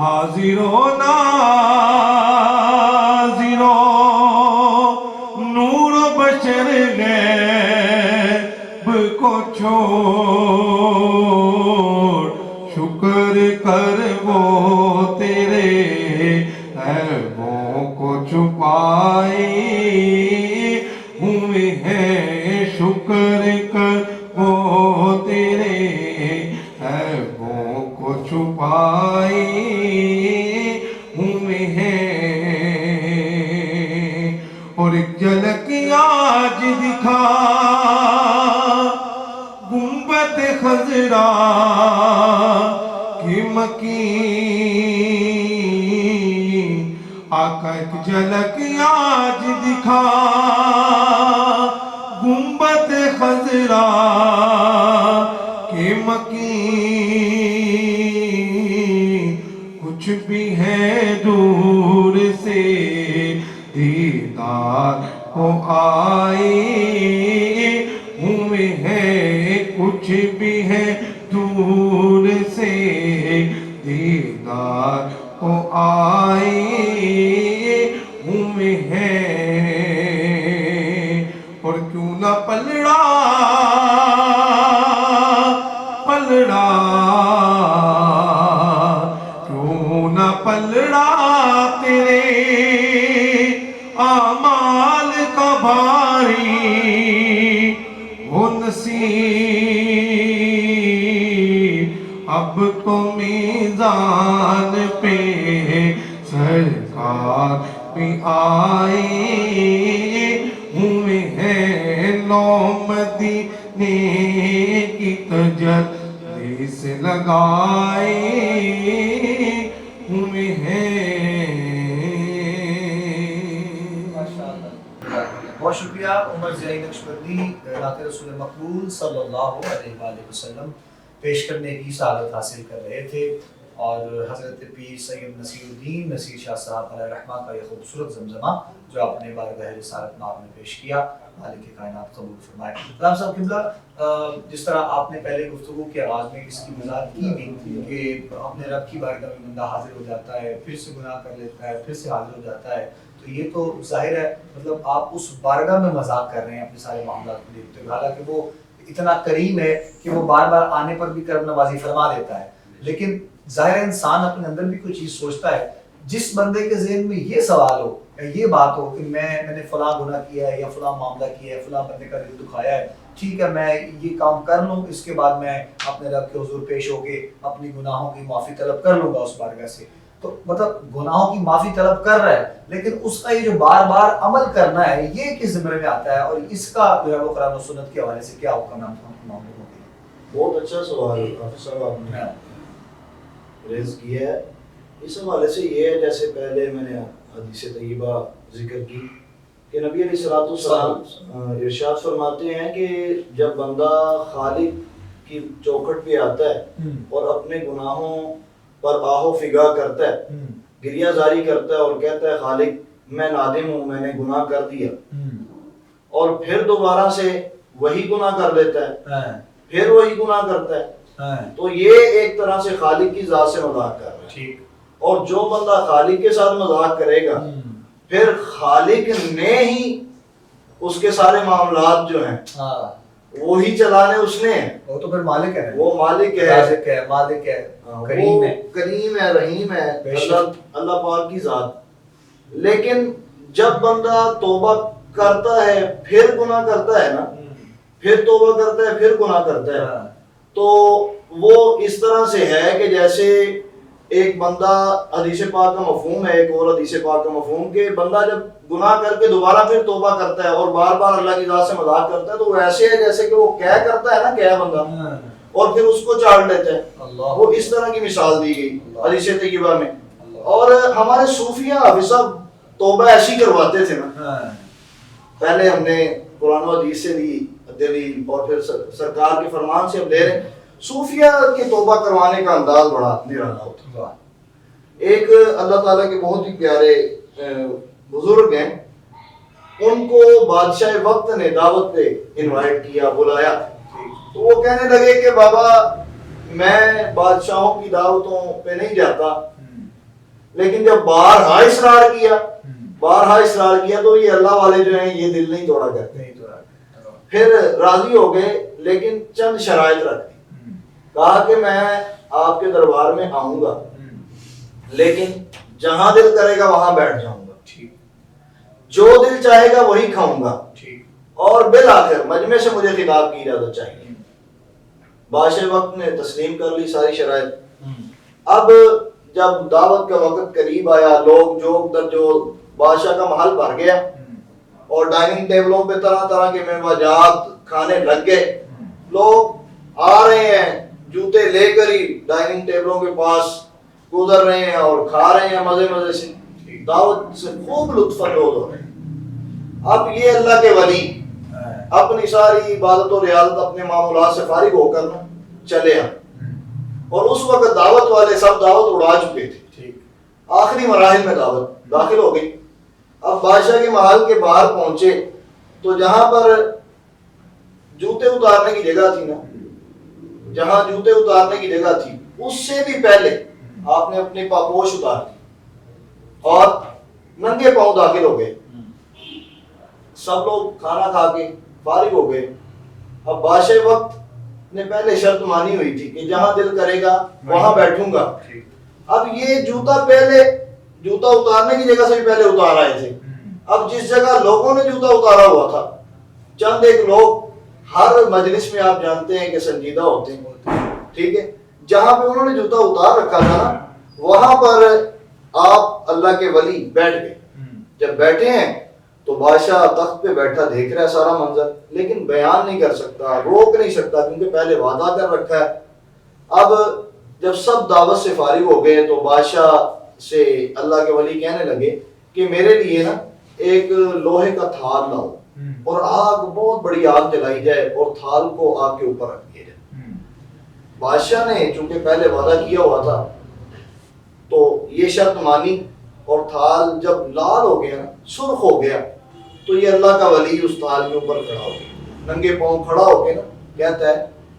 حاضر و ناظر و نور و بشر غیب کو چھوڑ شکر کر وہ تیرے عیبوں کو چھپائے ہوئے ہیں شکر کر وہ تیرے عیبوں کو چھپائے ہوئے ہیں اور ایک جھلک آج دکھا گنبد خضرا کی مکین آقا ایک جھلک آج دکھا گنبد خضرا کی مکین کچھ بھی ہے دور سے دیدار کو آئے ہوئے ہیں کچھ بھی ہے دور سے دیدار کو آئے ہوئے ہیں اور کیوں نہ پلڑا کیوں نہ پلڑا تیرے اعمال کا بھاری وہ نصیب اب تو میزان پہ سرکار بھی آئے ہوئے ہیں نو مدینے کی تجلی سے لگائے ہوئے ہیں. بہت شکریہ عمر ضیاء نقشبندی نعت رسول مقبول صلی اللہ علیہ وآلہ وسلم پیش کرنے کی سعادت حاصل کر رہے تھے، اور حضرت پیر سید نصیر الدین نصیر شاہ صاحب علیہ رحمہ کا یہ خوبصورت زمزمہ جو آپ نے بارگاہ رسالت مآب میں پیش کیا، مالک کائنات قبول فرمائے. غلام صاحب قبلہ، جس طرح آپ نے پہلے گفتگو کے آغاز میں اس کی وضاحت کی بھی کہ اپنے رب کی بارگاہ میں بندہ حاضر ہو جاتا ہے، پھر سے گناہ کر لیتا ہے، پھر سے حاضر ہو جاتا ہے، تو یہ تو ظاہر ہے مطلب آپ اس بارگاہ میں مذاق کر رہے ہیں اپنے سارے معاملات کو دیکھتے ہوئے، حالانکہ وہ اتنا کریم ہے کہ وہ بار بار آنے پر بھی کرم نوازی فرما دیتا ہے. لیکن ظاہر انسان اپنے اندر بھی کوئی چیز سوچتا ہے. جس بندے کے ذہن میں یہ سوال ہو یا یہ بات ہو کہ میں نے فلاں گناہ کیا ہے یا فلاں معاملہ کیا ہے، فلاں بندے کا دل دکھایا ہے، ٹھیک ہے میں یہ کام کر لوں، اس کے بعد میں اپنے رب کے حضور پیش ہو کے اپنی گناہوں کی معافی طلب کر لوں گا اس بارگاہ سے. تو مطلب گناہوں کی معافی طلب کر رہا ہے، لیکن اس کا یہ جو بار بار عمل کرنا ہے یہ کس زمرے میں آتا ہے، اور اس کا جو ہے وہ قرآن و سنت کے حوالے سے کیا حکمات معاملے ہوتے ہیں؟ بہت اچھا سوال حافظ صاحب آپ نے ریز کیا ہے. اس حوالے سے یہ ہے، جیسے پہلے میں نے حدیث طیبہ ذکر کی کہ نبی علیہ الصلوۃ والسلام ارشاد فرماتے ہیں کہ جب بندہ خالق کی چوکھٹ پہ آتا ہے اور اپنے گناہوں پر آہ و فغاں کرتا ہے، گریہ زاری کرتا ہے اور کہتا ہے خالق میں نادم ہوں، میں نے گناہ کر دیا، اور پھر دوبارہ سے وہی گناہ کر لیتا ہے، پھر وہی گناہ کرتا ہے، تو یہ ایک طرح سے خالق کی ذات سے مذاق کر رہا ہے. اور جو بندہ خالق کے ساتھ مذاق کرے گا پھر خالق نے ہی اس کے سارے معاملات جو ہیں وہی چلانے اس نے ہیں. وہ تو پھر مالک ہے، وہ مالک ہے، مالک ہے، کریم ہے، رحیم ہے، اللہ پاک کی ذات. لیکن جب بندہ توبہ کرتا ہے پھر گناہ کرتا ہے نا، پھر توبہ کرتا ہے پھر گناہ کرتا ہے، تو وہ اس طرح سے ہے کہ جیسے ایک بندہ، حدیث پاک کا مفہوم ہے، ایک اور حدیث پاک کا مفہوم کہ بندہ جب گناہ کر کے دوبارہ پھر توبہ کرتا ہے اور بار بار اللہ کی ذات سے مذاق کرتا ہے، تو وہ ایسے ہے جیسے کہ وہ کیا کرتا ہے نا، کیا بندہ، اور پھر اس کو چاٹ لیتا ہے. وہ اس طرح کی مثال دی گئی حدیث طیبہ میں. اور ہمارے صوفیہ حافظ صاحب توبہ ایسی کرواتے تھے نا، پہلے ہم نے قرآن و حدیث سے لی دلیل اور پھر سرکار کے فرمان سے ہم لے رہے ہیں. صوفیہ کے توبہ کروانے کا انداز بڑا نرالا ہوتا ہے. ایک اللہ تعالیٰ کے بہت ہی پیارے بزرگ ہیں، ان کو بادشاہ وقت نے دعوت پہ انوائٹ کیا، بلایا، تو وہ کہنے لگے کہ بابا میں بادشاہوں کی دعوتوں پہ نہیں جاتا، لیکن جب بارہا اصرار کیا تو یہ اللہ والے جو ہیں یہ دل نہیں توڑا کرتے. پھر راضی ہو گئے لیکن چند شرائط رکھ دی. کہا کہ میں آپ کے دربار میں آؤں گا لیکن جہاں دل کرے گا وہاں بیٹھ جاؤں گا, جو دل چاہے گا وہی کھاؤں گا, اور بالآخر مجمع سے مجھے خطاب کی اجازت چاہیے. بادشاہ وقت نے تسلیم کر لی ساری شرائط. اب جب دعوت کا وقت قریب آیا, لوگ جو بادشاہ کا محل بھر گیا اور ڈائننگ ٹیبلوں پہ طرح طرح کے میوہ کھانے لگ گئے. لوگ آ رہے ہیں جوتے لے کر ہی ڈائننگ ٹیبلوں کے پاس گزر رہے ہیں اور کھا رہے ہیں مزے سے, دعوت سے خوب لطف اندوز ہو رہے ہیں. اب یہ اللہ کے ولی اپنی ساری عبادت و ریاضت اپنے معمولات سے فارغ ہو کر چلے آئے, اور اس وقت دعوت والے سب دعوت اڑا چکے تھے. آخری مراحل میں دعوت داخل ہو گئی. اب بادشاہ کے محل کے باہر پہنچے تو جہاں پر جوتے اتارنے کی جگہ تھی اس سے بھی پہلے آپ نے اپنی پاپوش اتار دی اور ننگے پاؤں داخل ہو گئے. سب لوگ کھانا کھا کے فارغ ہو گئے. اب بادشاہ وقت نے پہلے شرط مانی ہوئی تھی کہ جہاں دل کرے گا وہاں بیٹھوں گا. اب یہ جوتا اتارنے کی جگہ سے بھی پہلے اتار آئے تھے. اب جس جگہ لوگوں نے جوتا اتارا ہوا تھا, چند ایک لوگ ہر مجلس میں آپ جانتے ہیں کہ سنجیدہ ہوتے ہیں, ٹھیک ہے, جہاں پہ انہوں نے جوتا اتار رکھا تھا نا وہاں پر آپ اللہ کے ولی بیٹھ گئے. جب بیٹھے ہیں تو بادشاہ تخت پہ بیٹھا دیکھ رہا ہے سارا منظر, لیکن بیان نہیں کر سکتا, روک نہیں سکتا کیونکہ پہلے وعدہ کر رکھا ہے. اب جب سب دعوت سے فارغ ہو گئے تو بادشاہ سے اللہ کے ولی کہنے لگے کہ میرے لیے نا ایک لوہے کا تھال لاؤ اور آگ, بہت بڑی آگ جلائی جائے اور تھال کو آگ کے اوپر رکھ دیا جائے. بادشاہ نے چونکہ پہلے وعدہ کیا ہوا تھا تو یہ شرط مانی, اور تھال جب لال ہو گیا, سرخ ہو گیا, تو یہ اللہ کا ولی اس تھال کے اوپر کھڑا ہو گیا, ننگے پاؤں کھڑا ہو کے نا کہتا ہے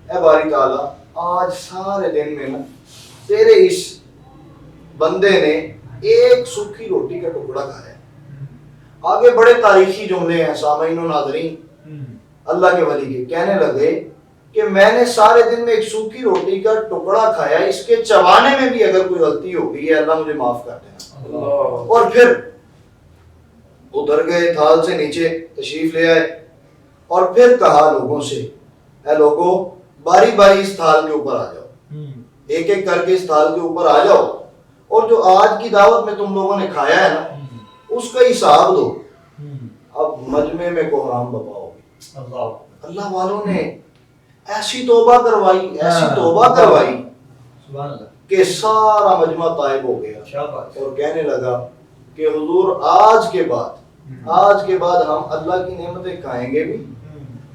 اے باری تعالیٰ, آج سارے دن میں نا تیرے اس بندے نے ایک سوکھی روٹی کا ٹکڑا کھایا. آگے بڑے تاریخی جملے ہیں سامعین و ناظرین. اللہ کے ولی کے کہنے لگے کہ میں نے سارے دن میں ایک سوکھی روٹی کا ٹکڑا کھایا, اس کے چبانے میں بھی اگر کوئی غلطی ہو گئی ہے اللہ مجھے معاف کر دینا. اور پھر اتر گئے, تھال سے نیچے تشریف لے آئے اور پھر کہا لوگوں سے اے لوگوں باری باری اس تھال کے اوپر آ جاؤ, ایک ایک کر کے اس تھال کے اوپر آ جاؤ, اور جو آج کی دعوت میں تم لوگوں نے کھایا ہے نا اس کا حساب دو. اب مجمع میں کوہرام بپا ہوگی. اللہ والوں نے ایسی توبہ کروائی کہ سارا مجمع طائب ہو گیا اور کہنے لگا کہ حضور آج کے بعد ہم اللہ کی نعمتیں کھائیں گے بھی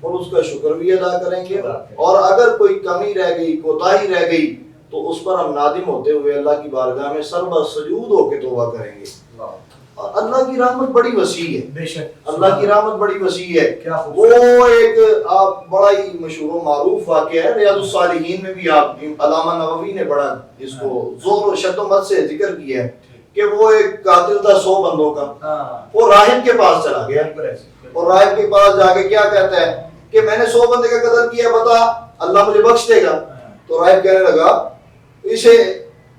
اور اس کا شکر بھی ادا کریں گے, اور اگر کوئی کمی رہ گئی, کوتاہی رہ گئی تو اس پر ہم نادم ہوتے ہوئے اللہ کی بارگاہ میں سر سجود ہو کے توبہ کریں گے. اور اللہ کی رحمت بڑی وسیع ہے, بے شک اللہ کی رحمت بڑی وسیع ہے. وہ ایک آپ بڑا ہی مشہور و معروف واقعہ ہے, ریاض الصالحین میں بھی آپ علامہ نووی نے بڑا اس کو زور و شد و مد سے ذکر کیا ہے کہ وہ ایک قاتل تھا 100 بندوں کا, وہ راہب کے پاس چلا گیا اور راہب کے پاس جا کے کیا کہتا ہے کہ میں نے 100 بندے کا قتل کیا, بتا اللہ مجھے بخش دے گا. تو راہب کہنے لگا اسے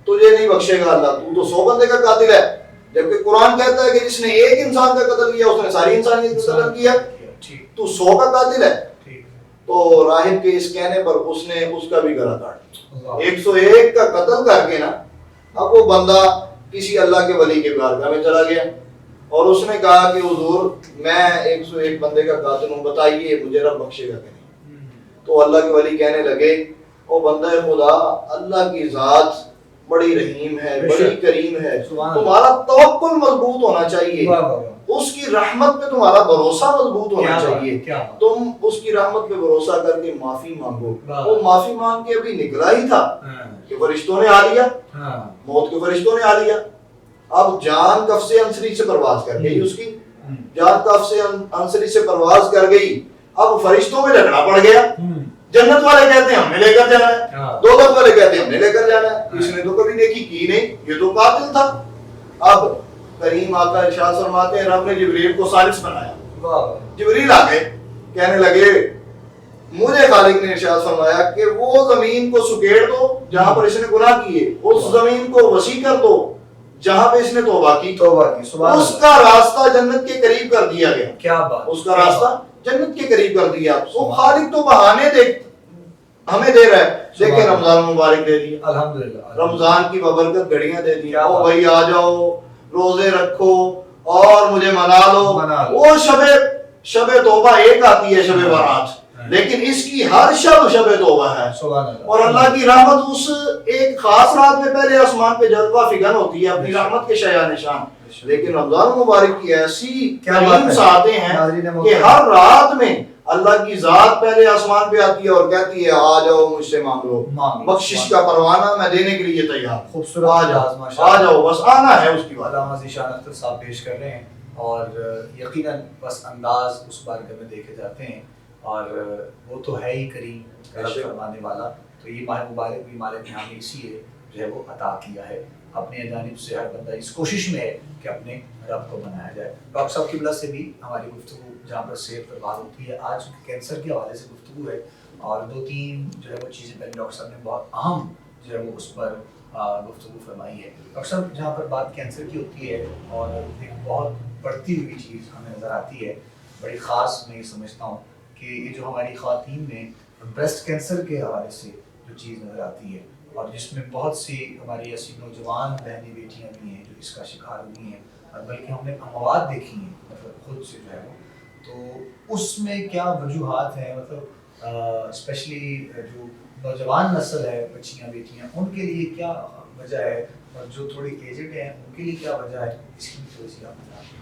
تجھے نہیں بخشے گا اللہ, تو 100 بندے کا قاتل ہے, جبکہ قرآن کہتا ہے کہ جس نے ایک انسان کا قتل کیا اس نے ساری انسانیت کا قتل کیا, تو 100 کا قاتل ہے. تو راہب کے اس کہنے پر اس نے اس کا بھی گلا کاٹ دیا, 101 کا قتل کر کے نا. اب وہ بندہ کسی اللہ کے ولی کے بارگاہ میں چلا گیا اور اس نے کہا کہ حضور میں 101 بندے کا قاتل ہوں, بتائیے مجھے رب بخشے گا کہ نہیں. تو اللہ کے ولی کہنے لگے او بندہ خدا, اللہ کی ذات بڑی رحیم ہے, بڑی کریم ہے, تمہارا توکل مضبوط ہونا چاہیے, اس کی رحمت پہ تمہارا بھروسہ مضبوط ہونا چاہیے. تم اس کی رحمت پہ بھروسہ کر کے معافی مانگو. وہ معافی مانگ کے ابھی نکلا ہی تھا کہ فرشتوں نے آ لیا, موت کے فرشتوں نے آ لیا. اب جان کف سے انسری سے پرواز کر گئی, اس کی جان کف سے انسری سے پرواز کر گئی. اب فرشتوں میں لڑنا پڑ گیا. جنت والے کہتے ہیں ہم نے لے کر جانا ہے, دوزخ والے کہتے ہیں ہم نے لے کر جانا ہے. اس نے تو کبھی نیکی کی نہیں, یہ تو قاتل تھا. اب کریم آقا ارشاد فرماتے ہیں رب نے جبریل کو ثالث بنایا. واہ جبریل آ گئے کہنے لگے مجھے خالق نے ارشاد فرمایا کہ وہ زمین کو سکیڑ دو جہاں پر اس نے گناہ کیے, اس زمین کو وسیع کر دو جہاں پہ اس نے توبہ کی. اس کا راستہ جنت کے قریب کر دیا گیا. کیا بات, اس کا راستہ جنت کے قریب کر دیا. وہ خالق تو بہانے دے ہمیں دے رہا ہے, دیکھیں رمضان مبارک دے دیا, الحمدللہ رمضان کی ببرکت گھڑیاں دے دی. او بھائی آ جاؤ روزے رکھو اور مجھے منا لو. وہ شب توبہ ایک آتی ہے شب برات, لیکن اس کی ہر شب توبہ ہے. اور اللہ کی رحمت اس ایک خاص رات میں پہلے آسمان پہ جذبہ فگن ہوتی ہے اپنی رحمت کے شایع نشان. لیکن رمضان مبارک کی ایسی کریم ساعتیں ہیں کہ ہر رات میں اللہ کی ذات پہلے آسمان پہ آتی ہے اور کہتی ہے آ جاؤ مجھ سے مانگ لو, بخشش کا پروانہ میں دینے کے لیے تیار. خوبصورت آ جاؤ بس آنا ہے. اس کی بات علامہ ذیشان اختر صاحب پیش کر رہے ہیں اور یقیناً بس انداز اس بارگاہ میں دیکھے جاتے ہیں اور وہ تو ہے ہی کریم کرم فرمانے والا. تو یہ ماہ مبارک بھی مالک نے ہمیں اسی لیے جو ہے وہ عطا کیا ہے. اپنے جانب سے ہر بندہ اس کوشش میں ہے کہ اپنے رب کو بنایا جائے. ڈاکٹر صاحب قبلہ سے بھی ہماری گفتگو جہاں پر صحت پر بات ہوتی ہے, آج کینسر کے حوالے سے گفتگو ہے اور 2-3 جو ہے وہ چیزیں پہلے ڈاکٹر صاحب نے بہت اہم جو ہے وہ اس پر گفتگو فرمائی ہے. ڈاکٹر صاحب جہاں پر بات کینسر کی ہوتی ہے اور ایک بہت بڑھتی ہوئی چیز ہمیں نظر آتی ہے, بڑی خاص میں یہ سمجھتا ہوں کہ یہ جو ہماری خواتین میں بریسٹ کینسر کے حوالے سے جو چیز نظر آتی ہے اور جس میں بہت سی ہماری ایسی نوجوان بہنیں بیٹیاں بھی ہیں جو اس کا شکار ہوئی ہیں اور بلکہ ہم نے اموات دیکھی ہیں مطلب خود سے جو ہے وہ. تو اس میں کیا وجوہات ہیں, مطلب اسپیشلی جو نوجوان نسل ہے بچیاں بیٹیاں ان کے لیے کیا وجہ ہے اور جو تھوڑی ایجڈ ہیں ان کے لیے کیا وجہ ہے, اس کی تھوڑی سی آپ بتائیں.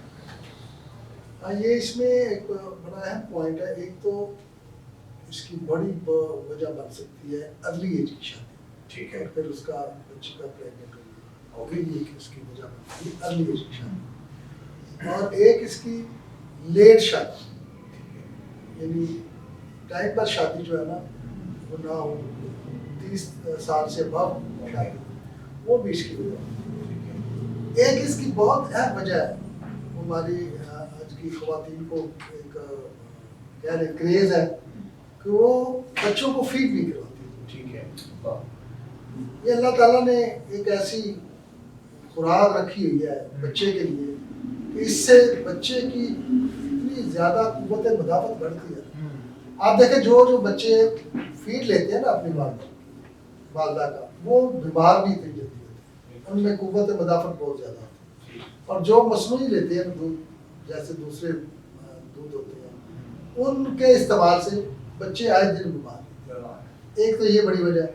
یہ اس میں ایک بڑا اہم پوائنٹ ہے. ایک تو اس کی بڑی وجہ بن سکتی ہے ارلی ایج کی شادی, ٹھیک ہے, پھر اس کا بچے کا پریگننٹ ہو گئی, یہ کہ اس کی وجہ بنتی ہے ارلی ایج کی شادی. اور ایک اس کی لیٹ شادی, یعنی ٹائم پر شادی جو ہے نا وہ نہ ہو, 30 سال سے بعد شادی, وہ بھی اس کی وجہ ہے. ایک اس کی بہت اہم وجہ ہے, ہماری آج کی خواتین کو ایک کیا ہے کریز ہے کہ وہ بچوں کو فیڈ نہیں کرواتی. ٹھیک ہے, یہ اللہ تعالیٰ نے ایک ایسی خوراک رکھی ہوئی ہے بچے کے لیے کہ اس سے بچے کی اتنی زیادہ قوت مدافعت بڑھتی ہے. آپ دیکھیں جو بچے فیڈ لیتے ہیں نا اپنی والدہ کا, وہ بیمار بھی اتنی جلدی ہوتے ہیں, ان میں قوت مدافعت بہت زیادہ ہوتی ہے. اور جو مصنوعی لیتے ہیں دودھ, جیسے دوسرے دودھ ہوتے ہیں, ان کے استعمال سے بچے آئے دن بیمار. ایک تو یہ بڑی وجہ ہے.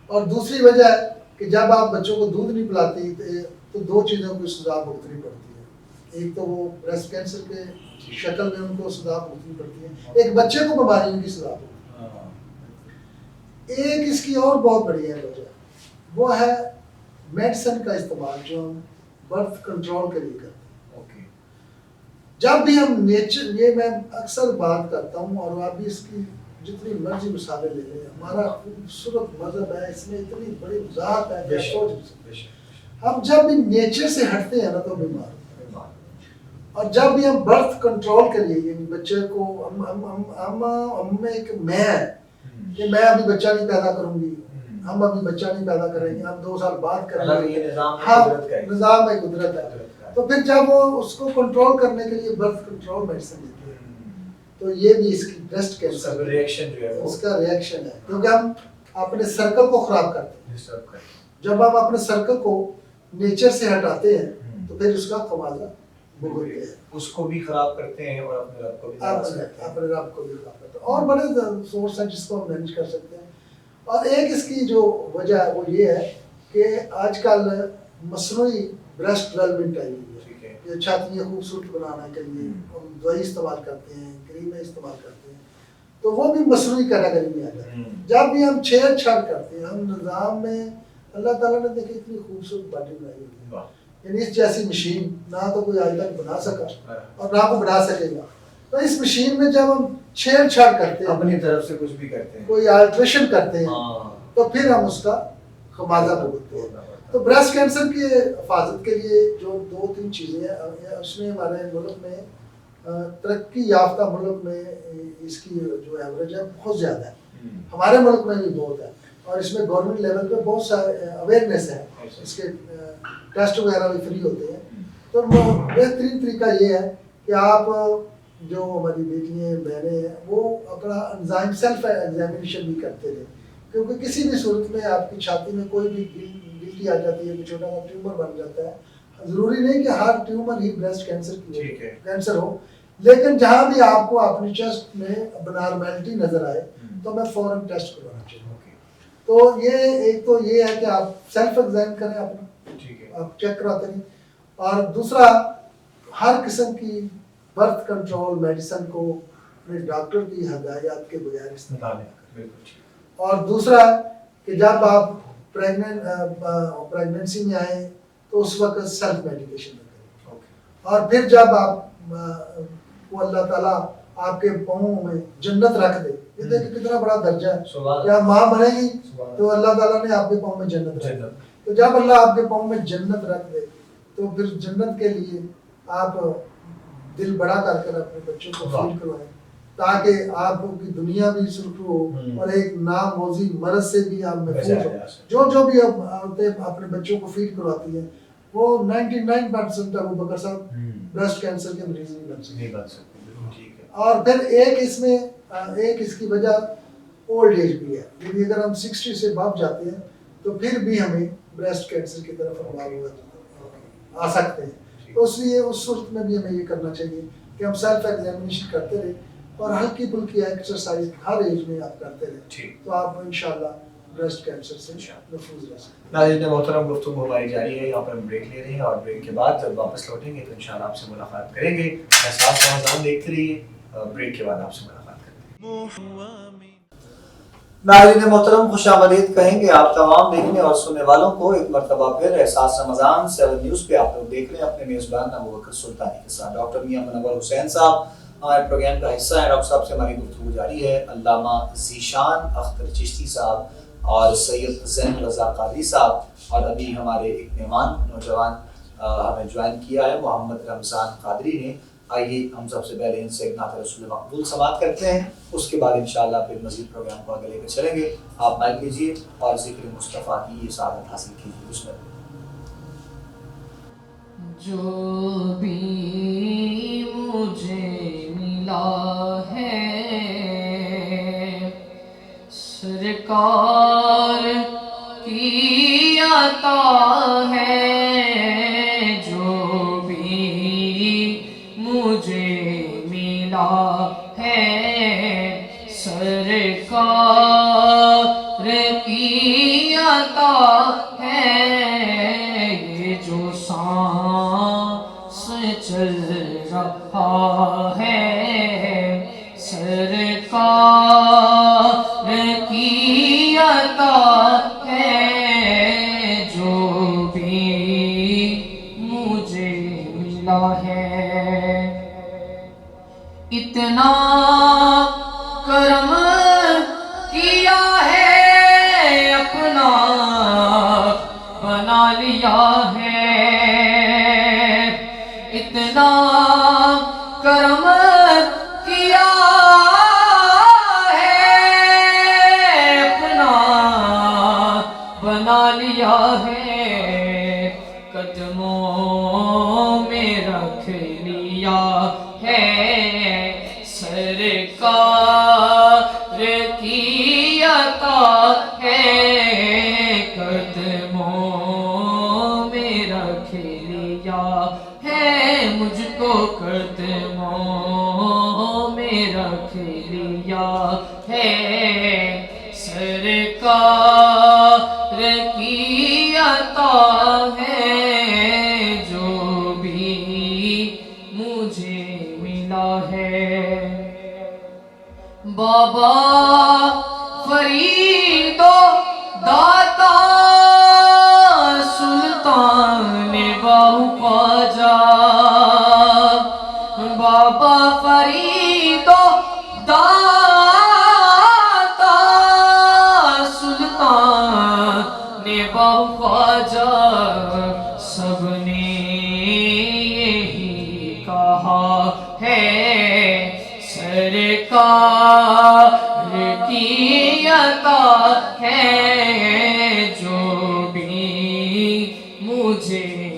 اور دوسری وجہ ہے کہ جب آپ بچوں کو دودھ نہیں پلاتی تو 2 چیزوں کی سزا بھگتنی پڑتی ہے. ایک تو وہ بریسٹ کینسر کے شکل میں ان کو سزا بھگتنی پڑتی ہے, ایک بچے کو بیماریوں کی سزا بھگتنی. ایک اس کی اور بہت بڑی ہے وجہ, وہ ہے میڈیسن کا استعمال جو ہم برتھ کنٹرول کے لیے کرتے ہیں. جب بھی ہم نیچر, یہ میں اکثر بات کرتا ہوں اور آپ بھی اس کی جتنی مرضی مثالیں لے لیں, ہمارا خوبصورت مذہب ہے, اس میں اتنی بڑی وضاحت ہے کہ سوچ نہیں سکتے. ہم جب بھی نیچر سے ہٹتے ہیں نا تو بیمار ہوتے ہیں. اور جب بھی ہم برتھ کنٹرول کے لیے, یعنی بچے کو ہم میں ایک میں ہے کہ میں ابھی بچہ نہیں پیدا کروں گی, ہم ابھی بچہ نہیں پیدا کریں گے, ہم 2 سال بعد کریں گے, نظام ہے قدرت ہے. تو پھر جب وہ اس کو کنٹرول کرنے کے لیے برتھ کنٹرول میڈیسن دیتے ہیں, تو یہ بھی اس کی بریسٹ کینسر ریئیکشن جو ہے اس کا ریئیکشن ہے, کیونکہ ہم اپنے سرکل کو خراب کرتے ہیں. جب ہم اپنے سرکل کو نیچر سے ہٹاتے ہیں تو پھر اس کا خمیازہ بھگتتے ہیں, اس کو بھی خراب کرتے ہیں اور اپنے رب کو بھی اپنے رب کو بھی خراب کرتے ہیں. اور بڑے سورس ہیں جس کو ہم مینیج کر سکتے ہیں. اور ایک اس کی جو وجہ ہے وہ یہ ہے کہ آج کل مصنوعی بریسٹ ڈیولپمنٹ آئی ہوئی ہے, یہ چھاتیاں خوبصورت بنانے کے لیے ہم دوائی استعمال کرتے ہیں, کریمیں استعمال کرتے ہیں, تو وہ بھی مصنوعی کیٹیگری میں آ جاتے ہیں. جب بھی ہم چھیڑ چھاڑ کرتے ہیں, ہم نظام میں اللہ تعالیٰ نے دیکھیں اتنی خوبصورت باڈی بنائی ہوئی ہے, یعنی اس جیسی مشین نہ تو کوئی آج تک بنا سکا اور نہ کوئی بنا سکے گا. تو اس مشین میں جب ہم چھیڑ چھاڑ کرتے ہیں, اپنی طرف سے کچھ بھی کرتے ہیں, کوئی آلٹریشن کرتے ہیں, تو پھر ہم اس کا خمیازہ بھگتتے ہیں. تو بریسٹ کینسر کی حفاظت کے لیے جو 2-3 چیزیں ہیں اس میں ہمارے ملک میں ترقی یافتہ ملک میں اس کی جو ایوریج ہے بہت زیادہ ہے، ہمارے ملک میں بھی بہت ہے، اور اس میں گورنمنٹ لیول پہ بہت سارے اویئرنیس ہے، اس کے ٹیسٹ وغیرہ بھی فری ہوتے ہیں. تو بہترین طریقہ یہ ہے کہ آپ جو ہماری بیٹیاں بہنیں ہیں وہ اپنا انزائم سیلف ایگزامینیشن بھی کرتے رہے، کیونکہ کسی بھی صورت میں آپ کی چھاتی میں کوئی بھی گلٹی آ جاتی ہے، کوئی چھوٹا سا ٹیومر بن جاتا ہے. ضروری نہیں کہ ہر ٹیومر ہی بریسٹ کینسر کی کینسر ہو، لیکن جہاں بھی آپ کو اپنی چیسٹ میں ابنارمیلٹی نظر آئے تو ہمیں فوراً ٹیسٹ کروانا چاہیے. تو یہ ایک تو یہ ہے کہ آپ سیلف ایگزامن کریں اپنا، آپ چیک کراتے رہیں. اور دوسرا، ہر قسم کی برتھ کنٹرول میڈیسن کو اپنے ڈاکٹر کی ہدایات کے بغیر استعمال کریں. اور دوسرا کہ جب آپ پریگنینسی میں آئیں تو اس وقت سیلف میڈیکیشن نہ کریں. اور پھر جب آپ کو اللہ تعالیٰ آپ کے پاؤں میں جنت رکھ دے، یہ دیکھیں کتنا بڑا درجہ ہے کہ آپ ماں بنے گی تو اللہ تعالیٰ نے آپ کے پاؤں میں جنت رکھ دی. تو جب اللہ آپ کے پاؤں میں جنت رکھ دے تو پھر جنت کے لیے آپ دل بڑا کر کر اپنے بچوں کو فیل کروائیں تاکہ آپ کی دنیا بھی سرخرو ہو اور ایک ناموذی مرض سے بھی آپ محفوظ ہو. جو بھی عورتیں اپنے بچوں کو فیل کرواتی ہیں وہ 99% ابو بکر صاحب بریسٹ کینسر کے مریض نہیں بن سکتے. اور پھر ایک اس کی وجہ اولڈ ایج بھی ہے، یعنی اگر ہم 60 سے بعد جاتے ہیں تو پھر بھی ہمیں بریسٹ کینسر کی طرف آ سکتے ہیں. تو اس لیے اس صورت میں بھی ہمیں یہ کرنا چاہیے کہ ہم سیلف ایگزامینیشن کرتے رہیں اور ہلکی پھلکی ایکسرسائز ہر ایج میں آپ کرتے رہیں تو آپ انشاءاللہ بریسٹ کینسر سے محفوظ رہ سکتے ہیں. ناظرین محترم، گفتگو ہماری جاری ہے، یہاں پر ہم بریک لے رہے ہیں اور بریک کے بعد جب واپس لوٹیں گے تو انشاءاللہ آپ سے ملاقات کریں گے. احساس رمضان دیکھتے رہیے، بریک کے بعد آپ سے ملاقات کریں گے. ناظرین محترم، خوش آمدید کہیں گے آپ تمام دیکھنے اور سننے والوں کو ایک مرتبہ پھر احساس رمضان 7 نیوز پہ آپ لوگ دیکھ رہے ہیں اپنے میزبان ابو بکر سلطانی کے ساتھ. ڈاکٹر میاں منور حسین صاحب ہمارے پروگرام کا حصہ ہیں. ڈاکٹر صاحب سے ہماری گفتگو جاری ہے. علامہ ذیشان اختر چشتی صاحب اور سید زین رضا قادری صاحب، اور ابھی ہمارے ایک مہمان نوجوان ہمیں جوائن کیا ہے محمد رمضان قادری نے. آئیے ہم سب سے پہلے ان سے ایک نعت رسول مقبول سماعت کرتے ہیں، اس کے بعد انشاءاللہ پھر مزید پروگرام کو آگے لے کر چلیں گے. آپ مائک لیجیے اور ذکر مصطفیٰ کی یہ سعادت حاصل کیجیے. بسم اللہ. جو بھی مجھے ملا ہے سرکار کی عطا ہے، جو بھی مجھے ملا ہے سرکار کی عطا ہے. یہ جو سانس چل رہا ہے سرکار کی عطا ہے، جو بھی مجھے ملا ہے. اتنا کرم کیا ہے اپنا بنا لیا ہے، اتنا کرم کیا ہے اپنا بنا لیا ہے، قدموں میں رکھ لیا ہے سرکار کی عطا ہے، قدموں میں رکھ لیا ہے، مجھ کو قدموں میں رکھ لیا ہے سرکار کی عطا ہے، جو بھی مجھے ملا ہے. بابا فرید و داتا سلطان باہو خواجہ، بابا فرید و داتا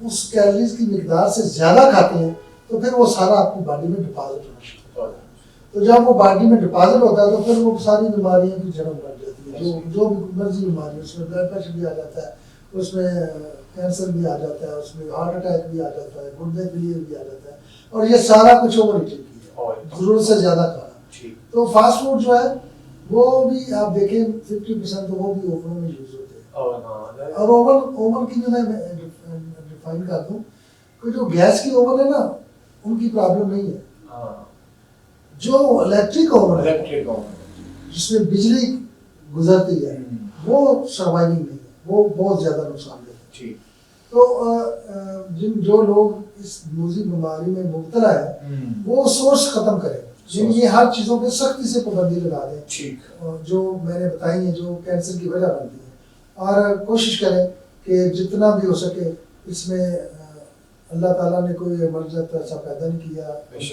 اس کیلریز کی مقدار سے زیادہ کھاتے ہیں تو پھر وہ سارا آپ کی باڈی میں ڈپازٹ ہونا شروع ہوتا ہے. تو جب وہ باڈی میں ڈپازٹ ہوتا ہے تو پھر وہ ساری بیماریاں کی جڑ بن جاتی ہے. جو بھی مرضی بیماری ہے اس میں بلڈ پریشر بھی آ جاتا ہے, اس میں کینسر بھی آ جاتا ہے, اس میں ہارٹ اٹیک بھی آ جاتا ہے, گردے فیلئر بھی آ جاتا ہے. اور یہ سارا کچھ اوور ایٹنگ کی ہے, ضرورت سے زیادہ کھانا. تو فاسٹ فوڈ جو ہے وہ بھی آپ دیکھیں 50% تو وہ بھی اوونوں میں یوز ہوتے ہیں. اور اوون کی جو میں ڈیفائن کر دوں کہ جو گیس کی اوون ہے نا ان کی پرابلم نہیں ہے. جو الیکٹرک اوون ہے جس میں بجلی گزرتی ہے وہ سروائونگ نہیں ہے, وہ بہت زیادہ نقصان دہ ہے. تو جو لوگ اس موذی بیماری میں مبتلا ہے وہ سورس ختم کریں, یہ ہر چیزوں پہ سختی سے پابندی لگا دیں جو میں نے بتائی ہیں جو کینسر کی وجہ بنتی ہے, اور کوشش کریں کہ جتنا بھی ہو سکے اس میں اللہ تعالیٰ نے کوئی مرض ایسا پیدا نہیں کیا,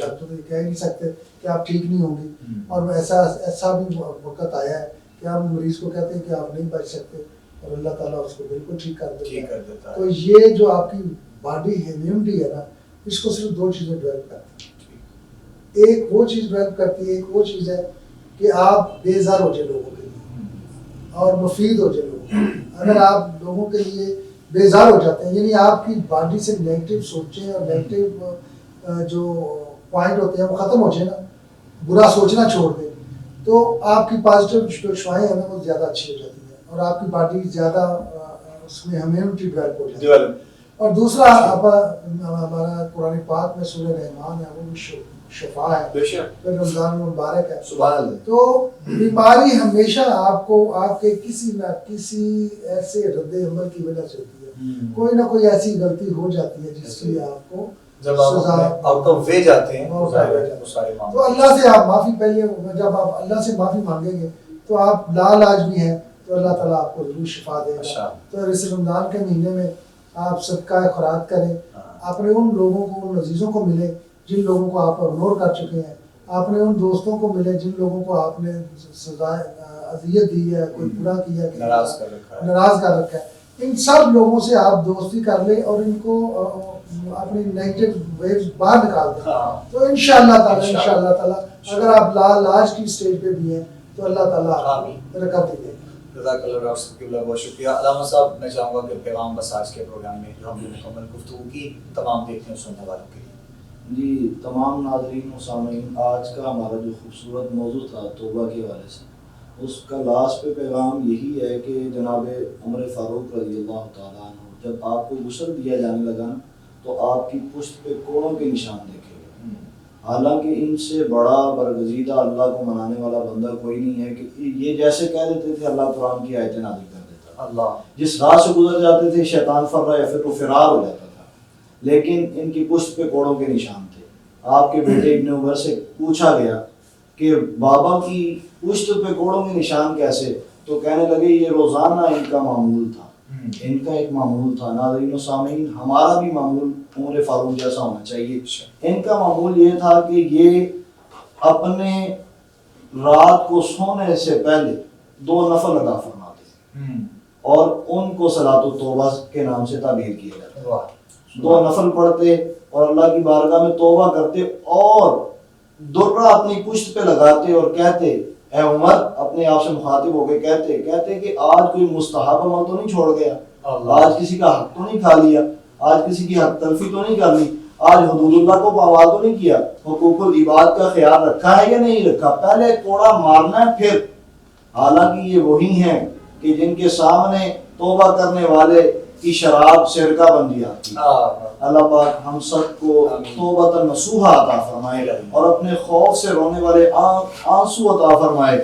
تو کہہ نہیں سکتے کہ آپ ٹھیک نہیں ہوں گی, اور ایسا بھی وقت آیا ہے کہ ہم مریض کو کہتے ہیں کہ آپ نہیں بچ سکتے اور اللہ تعالیٰ اس کو بالکل ٹھیک کر دیتا ہے. تو یہ جو آپ کی باڈی امیونٹی ہے نا اس کو صرف دو چیزیں ڈیولپ کرتی ہیں. ایک وہ چیز ڈیولپ کرتی ہے, ایک وہ چیز ہے کہ آپ بیزار ہو جائے لوگوں کے لیے اور مفید ہو جائے لوگوں کے لیے. اگر آپ لوگوں کے لیے بیزار ہو جاتے ہیں یعنی آپ کی باڈی سے نیگیٹو سوچیں اور نیگیٹو جو پوائنٹ ہوتے ہیں وہ ختم ہو جائے نا, برا سوچنا چھوڑ دیں, تو آپ کی پازیٹیو جو شعائیں ہیں نا وہ زیادہ اچھی ہو جاتی ہیں اور آپ کی باڈی زیادہ اس میں امیونٹی ڈیولپ ہو جاتی ہے. اور دوسرا ہمارا قرآن پاک میں سورہ رحمان ہے وہ بھی شفا ہے, پھر رمضان مبارک ہے. تو بیماری ہمیشہ آپ کو آپ کے کسی نہ کسی ایسے رد عمل کی وجہ سے ہوتی ہے, کوئی نہ کوئی ایسی غلطی ہو جاتی ہے جس کی آپ کو سزا آؤٹ آف وے جاتے ہیں تو اللہ سے آپ معافی, پہلے جب آپ اللہ سے معافی مانگیں گے تو آپ لا علاج بھی ہیں تو اللہ تعالیٰ آپ کو ضرور شفا دے گا. تو اس رمضان کے مہینے میں آپ صدقہ خیرات کریں, اپنے ان لوگوں کو ان عزیزوں کو ملے جن لوگوں کو آپ اگنور کر چکے ہیں, آپ نے ان دوستوں کو ملے جن لوگوں کو آپ نے سزا اذیت دی ہے, کوئی برا کیا ہے, ناراض کر رکھا ہے. ان سب لوگوں سے آپ دوستی کر لیں اور ان کو اپنی نیگیٹو ویوز باہر نکال دیں. تو انشاءاللہ تعالیٰ اگر آپ لا علاج کی سٹیج پہ بھی ہیں تو اللہ تعالیٰ رکب دے گا. جزاک اللہ ڈاکٹر صاحب اللہ بہت شکریہ. علامہ صاحب میں چاہوں گا کہ پیغام بس آج کے پروگرام میں جو ہم نے مکمل گفتگو کی تمام دیکھنے اور سننے والوں کے لیے. جی تمام ناظرین و سامعین, آج کا ہمارا جو خوبصورت موضوع تھا توبہ کے حوالے سے, اس کا لاسٹ پہ پیغام یہی ہے کہ جناب عمر فاروق رضی اللہ تعالیٰ عنہ جب آپ کو غسل دیا جانے لگا نا تو آپ کی پشت پہ کوڑوں کے نشان دیکھے گئے. حالانکہ ان سے بڑا برگزیدہ اللہ کو منانے والا بندہ کوئی نہیں ہے کہ یہ جیسے کہہ دیتے تھے اللہ قرآن کی آیتیں نازل کر دیتا, اللہ جس راہ سے گزر جاتے تھے شیطان فر یا پھر وہ فرار ہو جاتا تھا, لیکن ان کی پشت پہ کوڑوں کے نشان تھے. آپ کے بیٹے ابن عمر سے پوچھا گیا کہ بابا کی پشت پہ کوڑوں کے نشان کیسے, تو کہنے لگے یہ روزانہ ان کا معمول تھا, ان کا ایک معمول تھا. ناظرین و سامعین, ہمارا بھی معمول عمر فاروق جیسا ہونا چاہیے. ان کا معمول یہ تھا کہ یہ اپنے رات کو سونے سے پہلے 2 نفل ادا فرماتے اور ان کو صلاۃ التوبہ کے نام سے تعبیر کیا جاتا. 2 نفل پڑھتے اور اللہ کی بارگاہ میں توبہ کرتے اور درہ اپنی پشت پہ لگاتے اور کہتے, اے عمر اپنے آپ سے مخاطب ہو کے کہتے کہ آج کوئی مستحب عمل تو نہیں چھوڑ گیا, آج کسی کا حق تو نہیں کھا لیا, آج کسی کی حق تلفی تو نہیں کر لی, آج حدود اللہ کو پامال تو نہیں کیا, حقوق العباد کا خیال رکھا ہے یا نہیں رکھا. پہلے کوڑا مارنا ہے پھر. حالانکہ یہ وہی ہیں کہ جن کے سامنے توبہ کرنے والے کی شراب سرکہ بن جاتی آتی. اللہ پاک ہم سب کو توبۃ نصوحہ عطا فرمائے اور اپنے خوف سے رونے والے آنسو عطا فرمائے.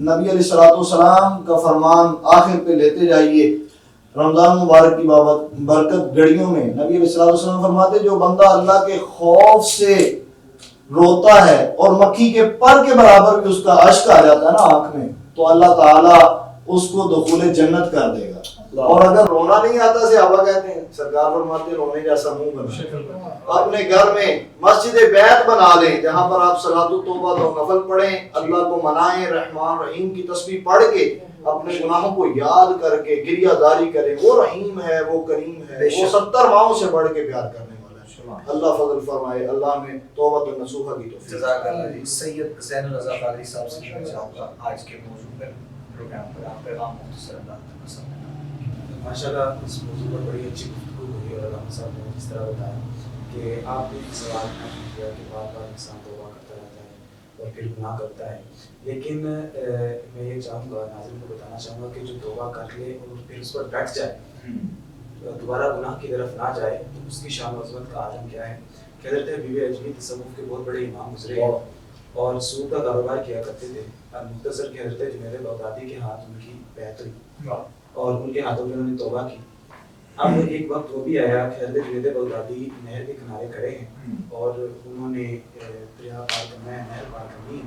نبی علیہ السلام کا فرمان آخر پہ لیتے جائیے. رمضان مبارک کی برکت گھڑیوں میں نبی علیہ السلام فرماتے جو بندہ اللہ کے خوف سے روتا ہے اور مکھی کے پر کے برابر بھی اس کا اشک آ جاتا ہے نا آنکھ میں, تو اللہ تعالیٰ اس کو دخول جنت کر دے گا. اور اگر رونا نہیں آتا صحابہ کہتے ہیں سرکار فرماتے رونے جیسا منہ بنا, اپنے گھر میں مسجد بیت بنا لیں جہاں پر آپ صلاۃ التوبہ 2 نفل پڑھیں, اللہ کو منائیں, رحمان رحیم کی تسبیح پڑھ کے اپنے گناہوں کو یاد کر کے گریہ داری کریں. وہ رحیم ہے, وہ کریم ہے, وہ 70 ماؤں سے بڑھ کے پیار کرنے والا ہے. اللہ فضل فرمائے, اللہ میں توبۃ النصوحہ کی توفیق. جزاک اللہ جی. سید زین الرضا قادری صاحب سے میں چاہوں گا آج کے موضوع پر پروگرام پر آپ پیغام مختصر انداز میں پسند ہے. ماشاءاللہ اس موضوع پر بڑی اچھی گفتگو ہوئی اور علامہ صاحب نے جس طرح بتایا کہ آپ نے سوال کیا کہ بار بار انسان توبہ کرتا رہتا ہے اور پھر گناہ کرتا ہے, لیکن میں یہ چاہوں گا, ناظرین کو بتانا چاہوں گا کہ جو توبہ کر لے اور پھر اس پر ڈٹ جائے, دوبارہ گناہ کی طرف نہ جائے, تو اس کی شان و عظمت کا عالم کیا ہے. کہ حضرت بی اجمی تصوف کے بہت بڑے امام گزرے ہیں اور سود کا کاروبار کیا کرتے تھے. مختصر کہ حضرت جنید بغدادی کے ہاتھ ان کی بیعت ہوئی اور ان کے ہاتھوں میں انہوں نے توبہ کی. اب ایک وقت وہ بھی آیا کہ حضرت جنید بغدادی نہر کے کنارے کھڑے ہیں اور انہوں نے دریا پار کرنا ہے, نہر پار کرنی ہے.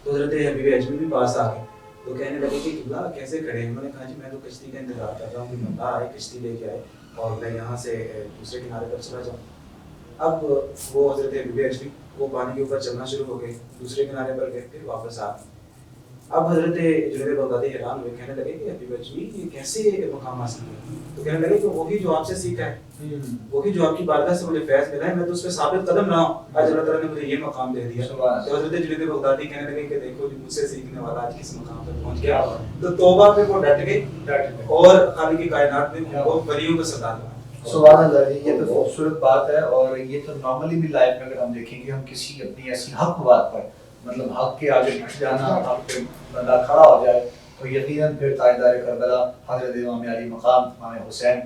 تو حضرت حبیب اجمی بھی پاس آ گئے تو کہنے لگے کہ قبلہ کیسے کھڑے ہیں؟ انہوں نے کہا جی میں تو کشتی کا انتظار کر رہا ہوں کہ بندہ آئے, کشتی لے کے آئے اور میں یہاں سے دوسرے کنارے پر چلا جاؤں. اب وہ حضرت حبیب اجمی وہ پانی کے اوپر چلنا شروع ہو گئے, دوسرے کنارے پر گئے, پھر واپس آ گئے. اب حضرت جنید بغدادی حیران ہوئے, کہنے لگے کہ حبیب اجمی یہ کیسے مقام حاصل کیا؟ تو کہنے لگے کہ وہی جو آپ سے سیکھا ہے, وہی جو آپ کی بارگاہ سے مجھے فیض ملا ہے, میں تو اس پہ ثابت قدم رہا ہوں, آج اللہ تعالیٰ نے مجھے یہ مقام دے دیا. تو حضرت جنید بغدادی کہنے لگے کہ دیکھو جی مجھ سے سیکھنے والا آج کس مقام پر پہنچ گیا. تو توبہ پہ وہ ڈٹ گئے اور خالق کی کائنات نے ان کو ولیوں کا سردار بنا. سبحان اللہ جی, یہ تو خوبصورت بات ہے. اور یہ تو نارملی بھی لائف میں اگر ہم دیکھیں گے, ہم کسی اپنی ایسی حق بات پر مطلب حق کے آگے بٹھ جانا, حق پہ بندہ کھڑا ہو جائے تو یقیناً پھر تاجدار کربلا حضرت امام علی مقام امام حسین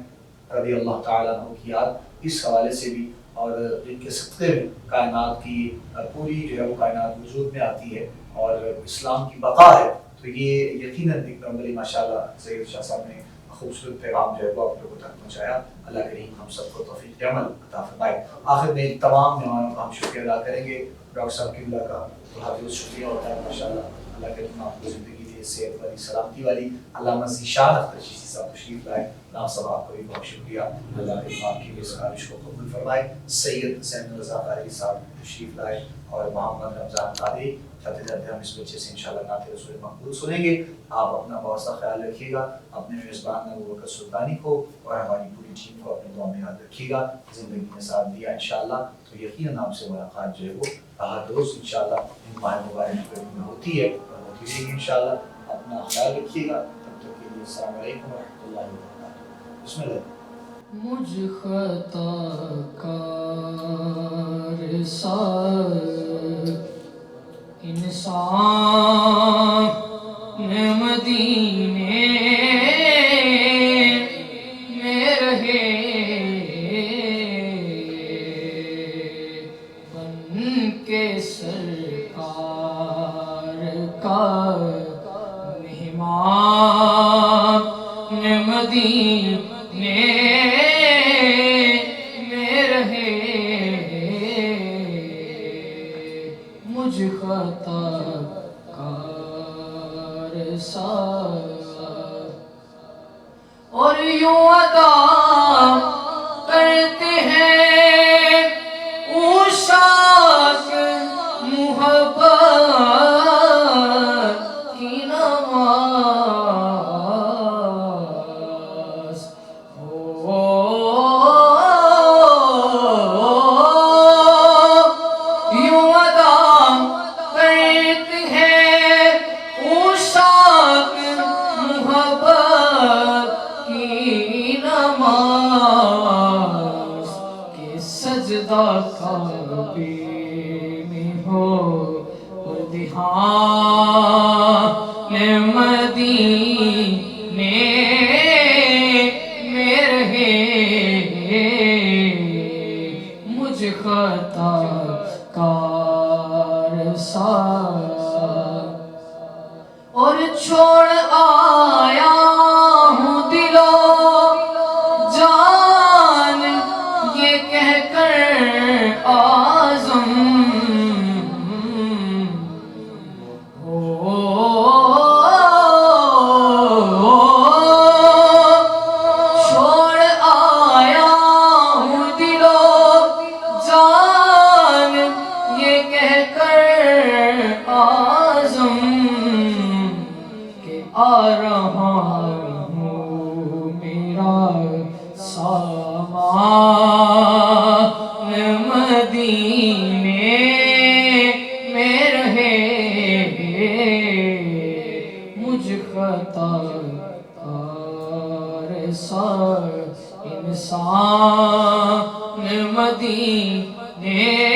رضی اللہ تعالیٰ عنہ کی یاد اس حوالے سے بھی, اور جن کے صدقے میں کائنات کی پوری جو ہے وہ کائنات وجود میں آتی ہے اور اسلام کی بقا ہے. تو یہ یقیناً ایک نارملی ماشاء اللہ سید شاہ صاحب نے خوبصورت پیغام جو ہے وہ آپ لوگوں تک پہنچایا. اللہ کریم ہم سب کو توفیق عمل عطا فرمائے. آخر میں تمام مہمانوں کا ہم شکریہ ادا کریں گے. ڈاکٹر صاحب کی اللہ کا بہت شکریہ ہوتا ہے ماشاء اللہ. اللہ کریم آپ کو زندگی دے, صحت والی, سلامتی والی. علامہ ذیشان اختر چشتی صاحب تشریف لائے, نام صاحب آپ کو بھی بہت شکریہ. اللہ کریم آپ کی اس کاوش کو قبول فرمائے. سید زین الرضا قادری صاحب تشریف لائے اور محمد رمضان قادری. چلتے چلتے ہم اس بچے سے انشاءاللہ نعت رسول مقبول سنیں گے. آپ اپنا بہت سا خیال رکھیے گا, اپنے میزبان ابوبکر سلطانی کو اور ہماری پوری ٹیم کو اپنے دعا میں یاد رکھیے گا. زندگی نے ساتھ دیا انشاءاللہ تو یقیناً آپ سے ملاقات جو ہے وہ ہر روز انشاءاللہ ان ماہ مبارک میں ہوتی ہے اور ہوتی رہے گی انشاءاللہ. اپنا خیال رکھیے گا. تب تک کے لیے السلام علیکم ورحمۃ اللہ وبرکاتہ. بسم اللہ. مجھ خطا کار سار انسان مدینے میں رہے, بن کے سرکار کا مہمان مدینے میں رہے. مجھ خطا کار سار اور یوں ادا کرتے ہیں اوشاک محبت کی نماز. یوں ادا کرتے ہیں اوشاک محبت کی نماز کہ سجدہ کعبے میں ہو اور دھیان مدینے میں رہے. مجھ خطا کار سار اور چھوڑ آیا ہوں دل و جان یہ کہہ کر آزم چھوڑ آیا ہوں دل و جان یہ کہہ کر آزم کہ مدینے میں رہے مجھ خطا کار سار انسان مدینے